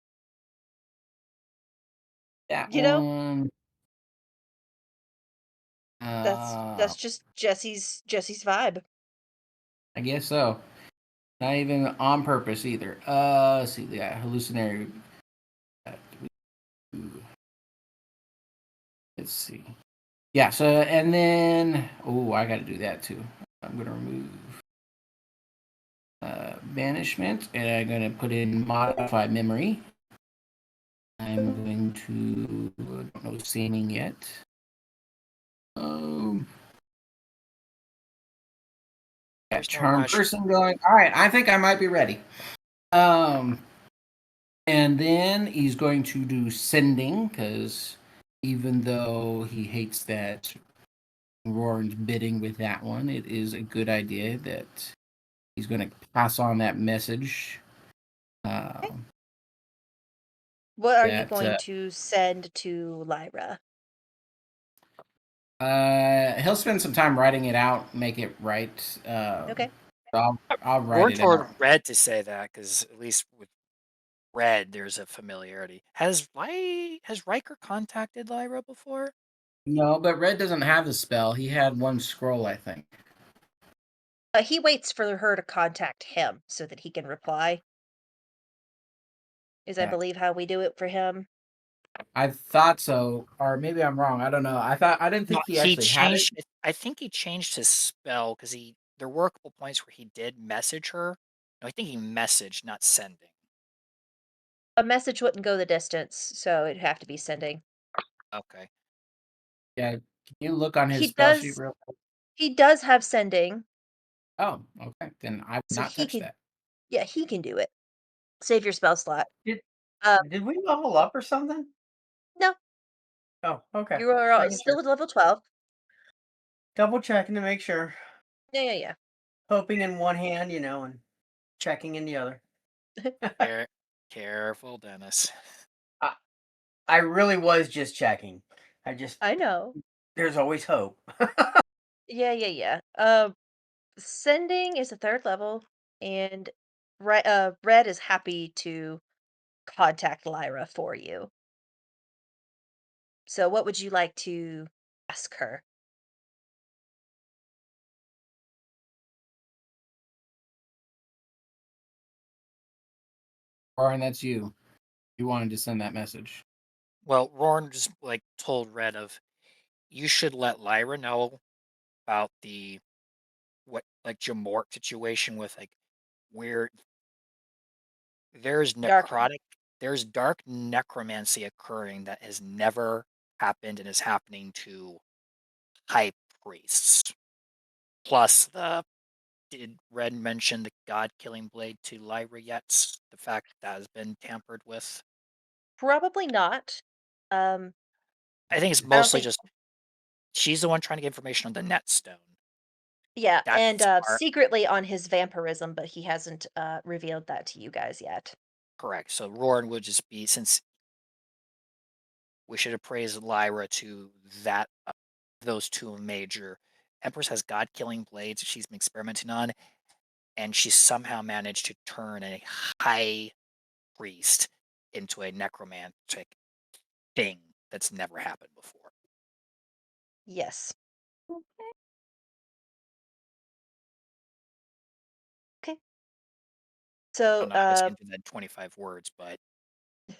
E: that
A: You know,
E: one.
A: that's just Jesse's vibe.
E: I guess so. Not even on purpose either. Let's see. Yeah, hallucinatory. uh, Let's see. Yeah. So and then I got to do that too. I'm gonna remove banishment, and I'm gonna put in modify memory. I'm going to don't know seeming yet. Um, got
B: There's no
E: charm
B: rush.
E: person going. All right, I think I might be ready. Um, and then he's going to do sending because even though he hates that Roran's bidding with that one, it is a good idea that he's going to pass on that message.
A: Okay.
E: Um,
A: What are you
E: that
A: going to send to Lyra?
E: he'll spend some time writing it out, make it right.
A: Okay.
E: I'll write
B: Warren
E: it out.
B: told Red to say that because at least with Red, there's a familiarity. Has Riker contacted Lyra before?
E: No, but Red doesn't have the spell. He had one scroll, I think.
A: He waits for her to contact him so that he can reply. Is I
E: Yeah,
A: believe how we do it for him.
E: I thought so, or maybe I'm wrong. I don't know. I didn't
B: No,
E: think he
B: he
E: actually had it.
B: changed. I think he changed his spell because there were a couple points where he did message her. No, I think he messaged, not sending.
A: A message wouldn't go the distance, so it'd have to be sending.
B: Okay.
E: Yeah, can you look on his
A: He
E: spell sheet
A: does
E: real quick?
A: he does have sending,
E: Oh, okay. Then I would
A: so
E: not
A: he
E: touch
A: could
E: that.
A: yeah, he can do it. Save your spell slot.
C: Did
A: Uh,
C: did we level up or something?
A: no,
C: Oh, okay.
A: you are
C: Just making sure.
A: still at level 12.
C: Double checking to make sure.
A: Yeah.
C: Hoping in one hand, and checking in the other.
B: Care- Careful, Dennis.
C: I, I really was just checking.
A: I know.
C: There's always hope.
A: Yeah. Sending is a 3rd level, and Red is happy to contact Lyra for you. So what would you like to ask her?
E: Warren, that's you. You wanted to send that message.
B: Well, Roran just told Red of you should let Lyra know about the what Jamort situation with weird there's
A: Dark
B: necrotic there's dark necromancy occurring that has never happened and is happening to high priests. Plus did Red mention the god killing blade to Lyra yet? The fact that has been tampered with?
A: Probably not. Um,
B: I think it's
A: I don't
B: mostly
A: think
B: just she's the one trying to get information on the net stone.
A: yeah, and,
B: That's part
A: secretly on his vampirism, but he hasn't, revealed that to you guys yet.
B: correct. So Roran would just be since we should appraise Lyra to that those two major. Empress has god killing blades she's been experimenting on, and she somehow managed to turn a high priest into a necromantic thing that's never happened before.
A: Yes. Okay.
B: I don't
A: So,
B: know how to get into that 25 words, but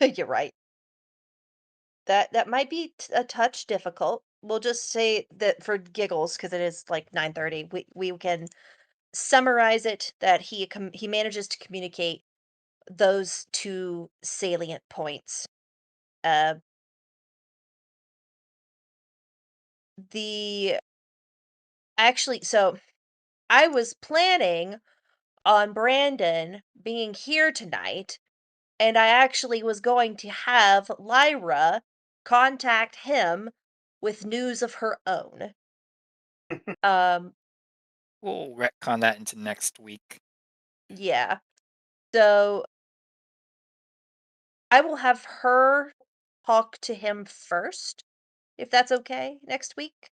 A: You're right. That might be a touch difficult. We'll just say that for giggles, because it is like 9:30. We can summarize it that he manages to communicate those two salient points. Uh, the actually, so I was planning on Brandon being here tonight, and I actually was going to have Lyra contact him with news of her own. Um,
B: We'll retcon that into next week.
A: yeah. So I will have her talk to him first, if that's okay, next week.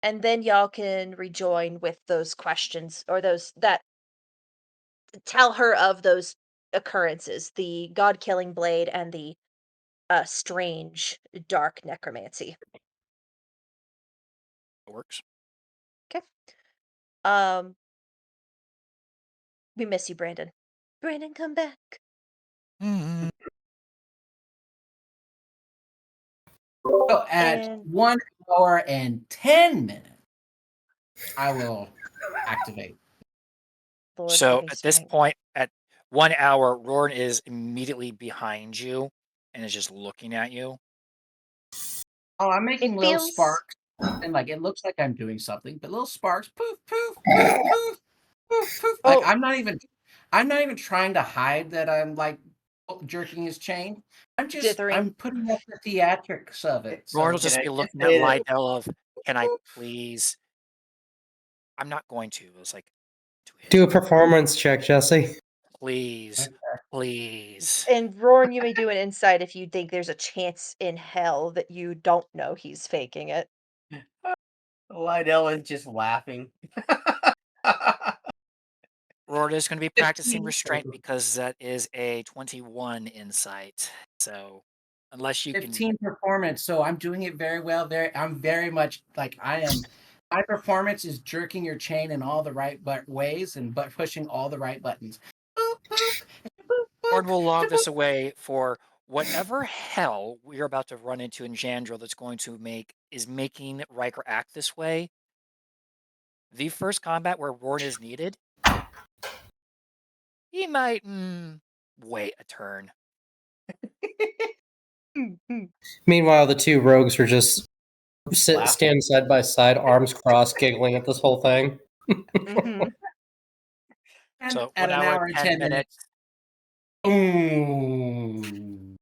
A: And then y'all can rejoin with those questions or those that tell her of those occurrences, the god killing blade and the strange dark necromancy.
B: It works.
A: Okay. Um, we miss you, Brandon. Brandon, come back.
B: Mhm.
E: So at
A: And
E: 1 hour and 10 minutes, I will activate.
A: Lord give
B: So
A: me
B: at this
A: strength.
B: point, at 1 hour, Roran is immediately behind you and is just looking at you.
E: Oh, I'm
A: It
E: making little
A: feels
E: sparks, and like it looks like I'm doing something, but little sparks, poof, poof, poof, poof, poof, poof. Like
A: oh
E: I'm not even trying to hide that I'm like jerking his chain.
A: dithering.
E: I'm putting up the theatrics of it.
B: Roran will
E: So
C: Can
B: just
C: I
B: be
C: just
B: looking at
C: say that
B: Lydell of, can I
E: boop.
B: please? I'm not going to. It's like, to
D: Do
B: his
D: a performance check, Jesse.
B: please, please.
A: And Roran, you may do an insight if you think there's a chance in hell that you don't know he's faking it.
C: Lydell is just laughing.
B: Roran is going to be practicing
E: 15,
B: restraint because that is a 21 insight. So unless you can
E: 15 performance. So I'm doing it very well. I'm very much like I am. My performance is jerking your chain in all the right ways and pushing all the right buttons. Boop, boop, boop,
B: Lord will log
E: boop,
B: this away for whatever hell we're about to run into in Jandrel that's going to making Ryker act this way. The first combat where Roran is needed, he might wait a turn.
D: Meanwhile, the two rogues are just
C: Laughing.
D: stand side by side, arms crossed, giggling at this whole thing.
A: Mm-hmm.
E: and
B: So
E: at
B: one
E: an
B: hour and
E: hour and
B: 10
E: 10
B: minutes.
E: minutes. Boom.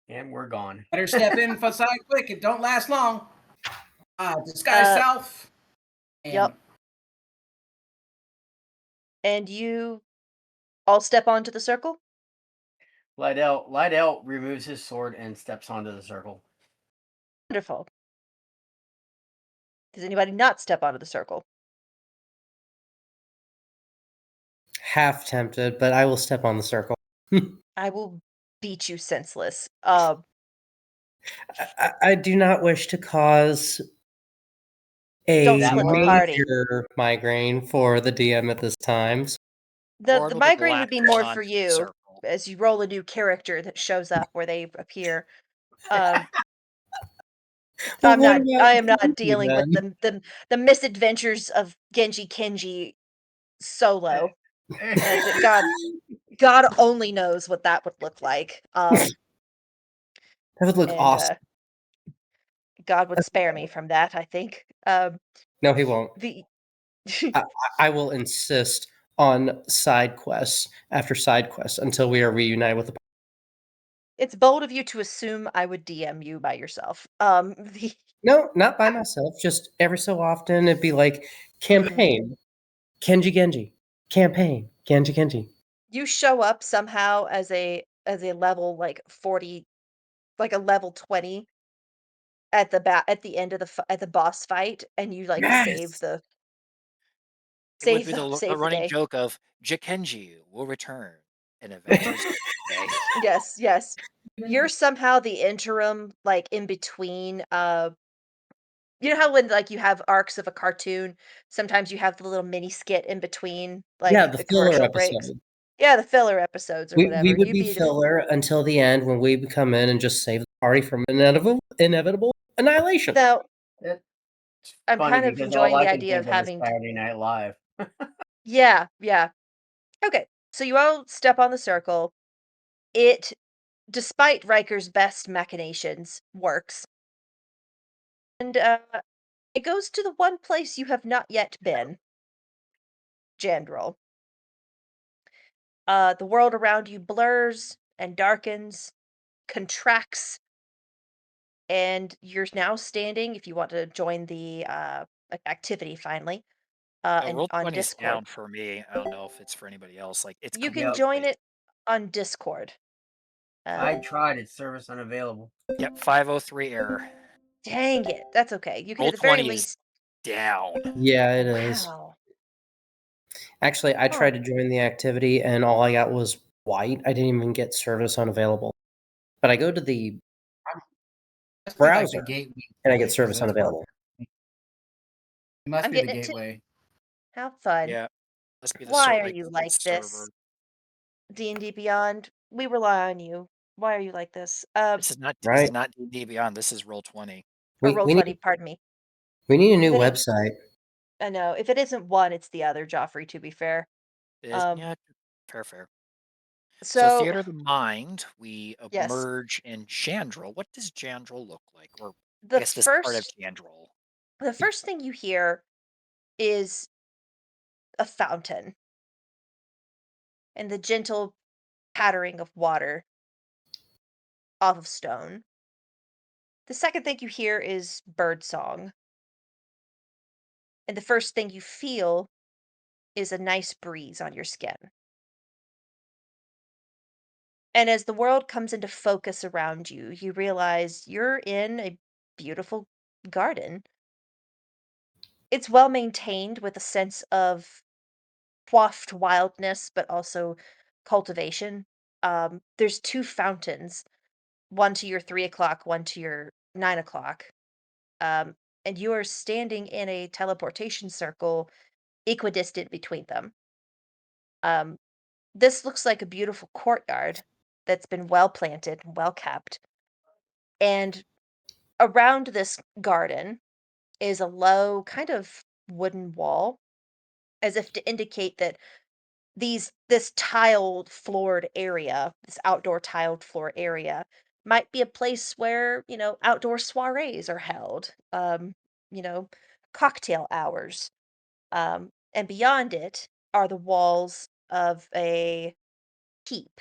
C: And we're gone.
E: Better step in for side quick. It don't last long. Disguise
A: Uh,
E: self. And
A: yep. And you all step onto the circle?
C: Lydell removes his sword and steps onto the circle.
A: Wonderful. Does anybody not step onto the circle?
D: Half tempted, but I will step on the circle.
A: I will beat you senseless.
D: I do not wish to cause
A: Don't
D: a
C: That
A: split the
C: much.
A: party.
D: major migraine for the DM at this time.
A: The
B: Roran will just
A: migraine would
B: latch
A: be
B: on
A: more for
B: onto the
A: you
B: circle.
A: as you roll a new character that shows up where they appear. Um,
D: Well, what about
A: I am not
D: Genji
A: dealing with
D: then?
A: the misadventures of Genji Kenji solo. That God only knows what that would look like.
D: That would look
A: And
D: awesome.
A: God would spare me from that, I think.
D: No, he won't.
A: The
D: I, I will insist on side quests after side quests until we are reunited with the.
A: It's bold of you to assume I would DM you by yourself. The
D: No, not by myself. Just every so often, it'd be like
A: mm,
D: campaign, Kenji Genji, campaign, Genji Genji.
A: you show up somehow as a level like 40, like a level 20 at the end of at the boss fight, and you like
D: Yes.
B: It would be the
A: save the
B: running
A: day.
B: joke of Jikenji will return in Avengers Day.
A: Yes, yes. You're somehow the interim, like in between. You know how when like you have arcs of a cartoon, sometimes you have the little mini skit in between,
D: Yeah,
A: like
D: the
A: the
D: filler
A: commercial breaks.
D: episode.
A: Yeah, the filler episodes or
D: We
A: whatever.
D: would
A: You
D: be
A: be the
D: filler until the end when we would come in and just save the party from inevitable annihilation.
A: now.
C: It's
A: I'm
C: funny
A: kind of
C: because all
A: enjoying
C: I
A: the
C: can
A: idea
C: think
A: of
C: of is
A: having.
C: Saturday Night Live.
A: Yeah, yeah. Okay, so you all step on the circle. It, despite Riker's best machinations, works, and it goes to the one place you have not yet been, Jandrel. The world around you blurs and darkens, contracts, and you're now standing. If you want to join the activity, finally, and
B: Roll
A: on
B: 20 is
A: Discord,
B: down for me. I don't know if it's for anybody else. Like, it's
A: you can
C: Yep.
A: join
B: completely.
A: it on Discord.
C: I
A: Um,
C: tried it, service unavailable.
B: Yep, 503 error.
A: Dang it, that's okay. You can
B: Roll
A: at the very
B: 20 is
A: least.
B: down.
D: Yeah, it is.
A: Wow.
D: Actually, I
A: Huh.
D: tried to join the activity and all I got was white. I didn't even get service unavailable. But I go to the
E: Must be like the
D: browser
E: gateway,
D: and I get
E: 'cause
D: service
E: that's why
D: unavailable.
E: it must
A: I'm
E: be the
A: getting it too.
E: gateway.
A: How fun.
B: Yeah, must be the
A: Why are
B: like
A: you
B: the
A: like this?
B: server.
A: D&D Beyond, we rely on you. Why are you like this?
B: This is
D: Right?
B: not D&D Beyond. This is Roll 20.
A: Or
D: We
A: roll
D: we
A: 20,
D: need
A: pardon me.
D: we need a
A: If
D: new
A: it ain't,
D: website.
A: I know, if it isn't one, it's the other, Joffrey, to be fair.
B: It is,
A: Um,
B: yeah, fair, fair. So
A: so,
B: Theater of the Mind, we
A: yes,
B: emerge in Jandrel. What does Jandrel look like? Or I
A: the
B: guess this part of
A: first
B: Jandrel.
A: the first thing you hear is a fountain and the gentle pattering of water off of stone. The second thing you hear is birdsong, and the first thing you feel is a nice breeze on your skin. And as the world comes into focus around you, you realize you're in a beautiful garden. It's well maintained with a sense of quaffed wildness, but also cultivation. There's two fountains, one to your 3 o'clock, one to your 9 o'clock. And you are standing in a teleportation circle equidistant between them. Um, this looks like a beautiful courtyard that's been well planted and well kept. And around this garden is a low, kind of wooden wall, as if to indicate that this tiled floored area, this outdoor tiled floor area, might be a place where, outdoor soirees are held, you know, cocktail hours. And beyond it are the walls of a keep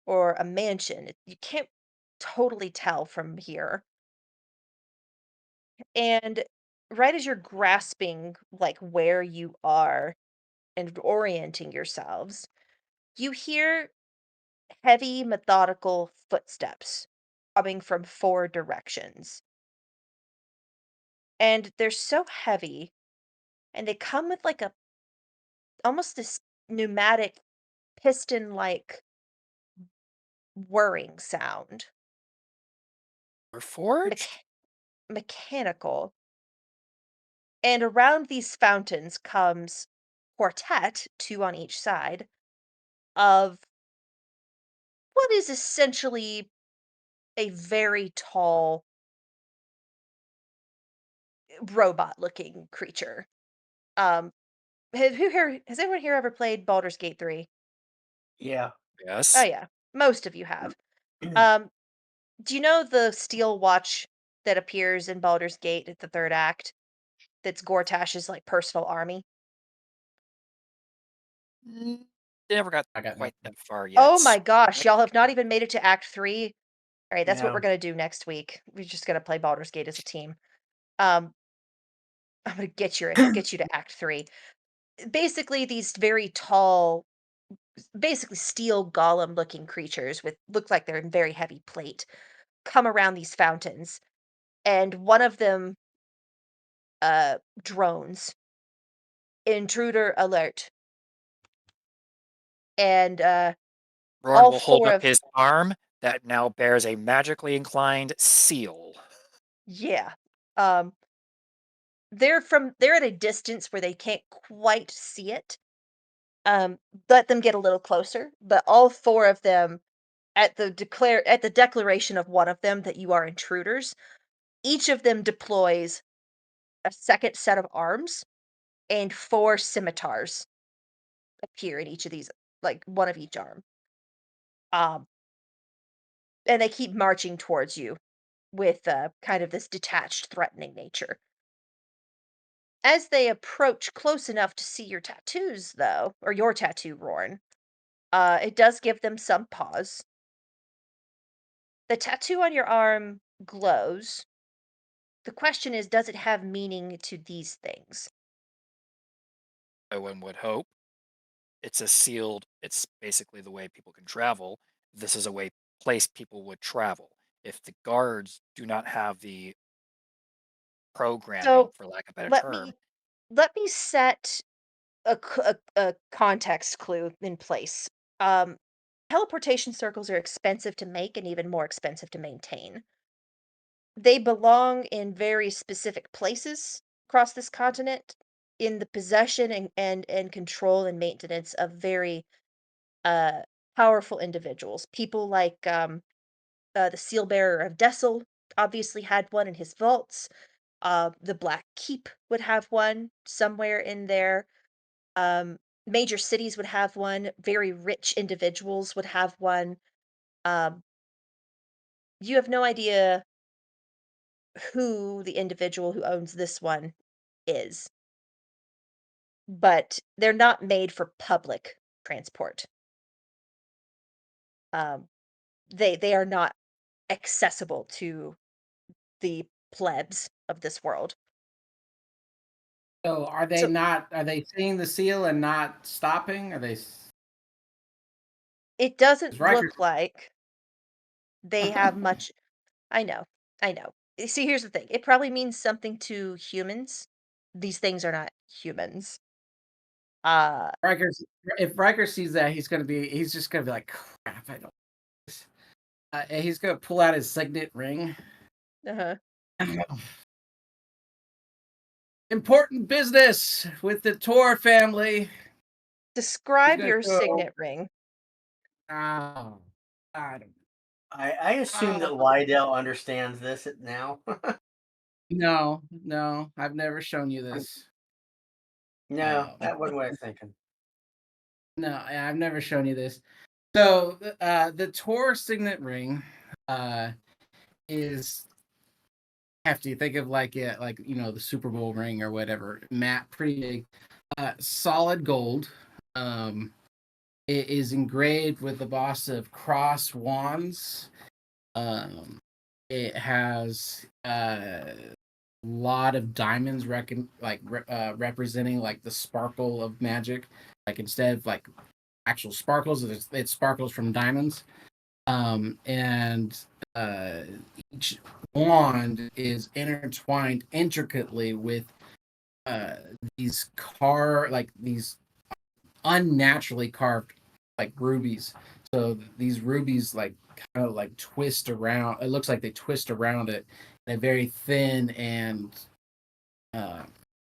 A: or a mansion. You can't totally tell from here. And right as you're grasping like where you are and orienting yourselves, you hear heavy, methodical footsteps coming from four directions. And they're so heavy, and they come with like a almost this pneumatic piston like whirring sound.
B: We're forged?
A: Mecha- Mechanical. And around these fountains comes quartet, two on each side, of what is essentially a very tall robot looking creature. Um has anyone here ever played Baldur's Gate 3?
C: Yeah.
A: Oh
B: Yes.
A: yeah, most of you have. Um do you know the steel watch that appears in Baldur's Gate at the third act? That's Gortash's like personal army?
B: Mm, they never got
E: I got
B: quite
E: nothing.
B: that far
A: Oh
B: yet.
A: my gosh, y'all have not even made it to act 3. All right, that's what we're
C: No.
A: going to do next week. We're just going to play Baldur's Gate as a team. Um I'm going to get you to act 3. Basically these very tall, basically steel golem looking creatures with look like they're in very heavy plate come around these fountains, and one of them drones, intruder alert, and
B: Ron
A: all
B: will hold
A: four
B: up
A: of.
B: his arm that now bears a magically inclined seal.
A: Yeah. um they're at a distance where they can't quite see it, let them get a little closer, but all 4 of them at the declaration of one of them that you are intruders, each of them deploys a second set of arms and 4 scimitars appear in each of these, like, one of each arm. Um, and they keep marching towards you with, kind of this detached, threatening nature. As they approach close enough to see your tattoos, though, or your tattoo, Rorn, it does give them some pause. The tattoo on your arm glows. The question is, does it have meaning to these things?
B: No one would hope. It's basically the way people can travel. This is a place people would travel. If the guards do not have the programming,
A: So
B: for lack of a better
A: let
B: term,
A: me let me set a context clue in place. Um, Teleportation circles are expensive to make and even more expensive to maintain. They belong in very specific places across this continent in the possession and control and maintenance of very uh powerful individuals. People like the seal bearer of Dessel obviously had one in his vaults. The Black Keep would have one somewhere in there. Um, Major cities would have one. Very rich individuals would have one. Um, you have no idea who the individual who owns this one is, but they're not made for public transport. Um, they are not accessible to the plebs of this world.
E: So are they
A: So
E: not? Are they seeing the seal and not stopping? Are they?
A: it doesn't
E: Riker.
A: look like they have much. I know. I know. See, here's the thing. It probably means something to humans. These things are not humans. Uh,
E: Riker's if Riker sees that, he's just gonna be like, crap. I don't. And he's gonna pull out his signet ring.
A: uh
E: Important business with the Tor family. He's
A: Describe
E: gonna
A: your
E: go.
A: signet ring.
E: Oh, God.
C: I assume that
E: Oh,
C: Lydell understands this now.
E: no, no, I've never shown you this.
C: No,
E: Um,
C: that wasn't what I was thinking.
E: no, I've never shown you this. So, the Tor signet ring, is hefty. Think of like the Super Bowl ring or whatever. Matte, pretty big, solid gold. Um, it is engraved with the boss of cross wands. Um, it has a lot of diamonds, representing like the sparkle of magic. Like instead of like actual sparkles, it sparkles from diamonds. And uh, each wand is intertwined intricately with uh, these unnaturally carved like rubies. So these rubies like kind of like twist around. It looks like they twist around it in a very thin and uh,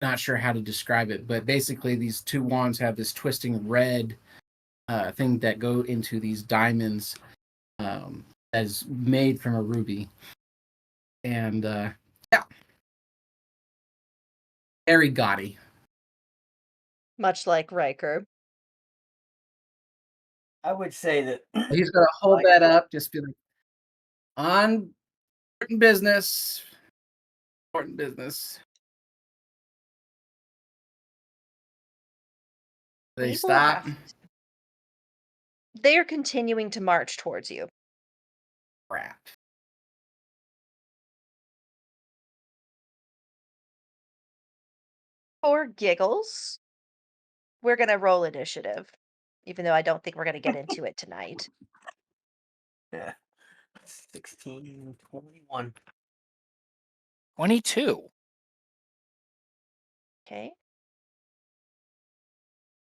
E: not sure how to describe it, but basically these two wands have this twisting red thing that go into these diamonds that is made from a ruby. And yeah, very gaudy.
A: Much like Riker.
C: I would say that
E: He's gonna hold
C: like
E: that up, just be like, on important business, important business. They
A: We will
E: stop.
A: have. They are continuing to march towards you.
E: Crap.
A: For giggles, we're gonna roll initiative, even though I don't think we're gonna get into it tonight.
C: yeah, 16, 21.
B: 22.
A: Okay.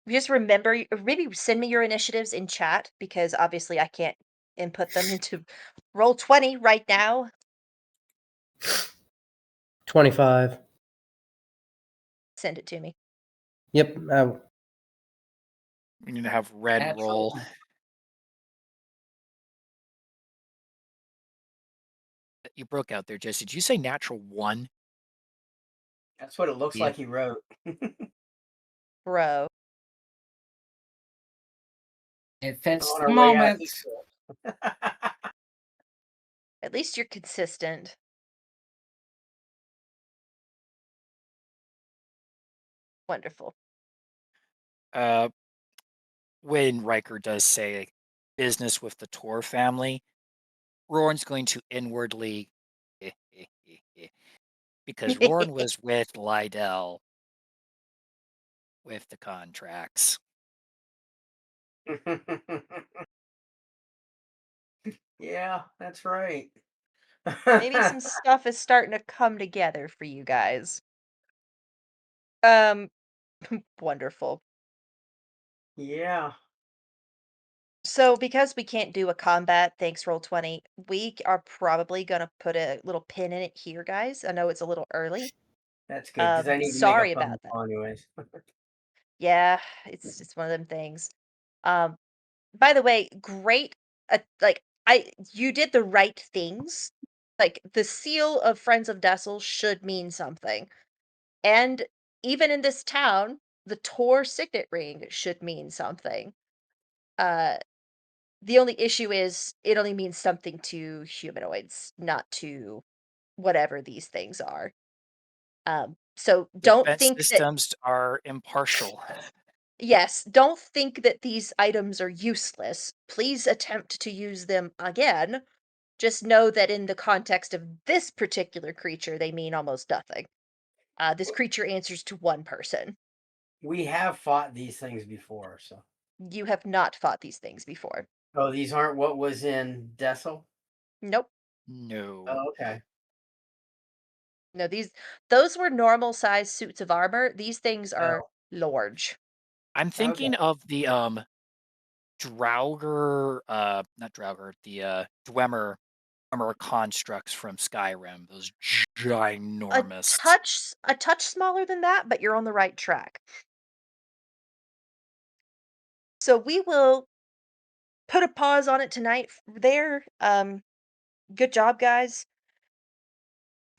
A: Just remember, maybe send me your initiatives in chat because obviously I can't input them into roll 20 right now.
D: 25.
A: Send it to me.
D: Yep.
B: We need to have red
E: Natural.
B: roll. You broke out there, Jesse. Did you say natural one?
C: That's what it looks
B: Yeah.
C: like he wrote.
A: Bro.
E: It fits
C: On
E: the
C: our way out,
E: moment.
C: he said.
A: At least you're consistent. Wonderful.
B: Uh, when Riker does say like, business with the Tor family, Roran's going to inwardly because Roran was with Lydell with the contracts.
C: Yeah, that's right.
A: Maybe some stuff is starting to come together for you guys. Um, wonderful.
C: Yeah,
A: So because we can't do a combat, thanks Roll20, are probably gonna put a little pin in it here, guys. I know it's a little early.
C: that's good because I need to make a
A: Sorry
C: phone
A: about that.
C: call anyways.
A: Yeah, it's one of them things. Um, by the way, great. Like you did the right things. Like the seal of Friends of Dessel should mean something, and even in this town, the Tor signet ring should mean something. Uh, the only issue is it only means something to humanoids, not to whatever these things are. So don't
B: Defense
A: think that
B: systems are impartial.
A: yes, don't think that these items are useless. Please attempt to use them again. Just know that in the context of this particular creature, they mean almost nothing. This creature answers to one person.
C: We have fought these things before, so.
A: You have not fought these things before.
C: Oh, these aren't what was in Dessel?
A: Nope.
B: No.
C: Oh, okay.
A: No, those were normal size suits of armor. These things are
C: Oh,
A: large.
B: I'm
C: okay.
B: thinking of the Draugr, not Draugr, the Dwemer armor constructs from Skyrim. Those ginormous.
A: A touch smaller than that, but you're on the right track. So we will put a pause on it tonight there. Good job, guys.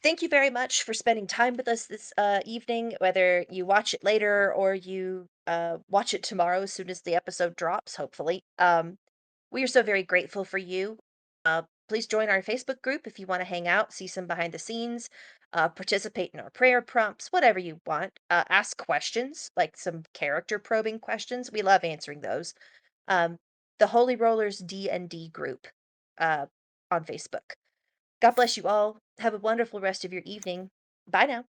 A: Thank you very much for spending time with us this evening, whether you watch it later or you watch it tomorrow as soon as the episode drops, hopefully. We are so very grateful for you. Please join our Facebook group if you want to hang out, see some behind the scenes, participate in our prayer prompts, whatever you want. Ask questions, like some character probing questions. We love answering those. Um, the Holy Rollers D&D group uh, on Facebook. God bless you all. Have a wonderful rest of your evening. Bye now.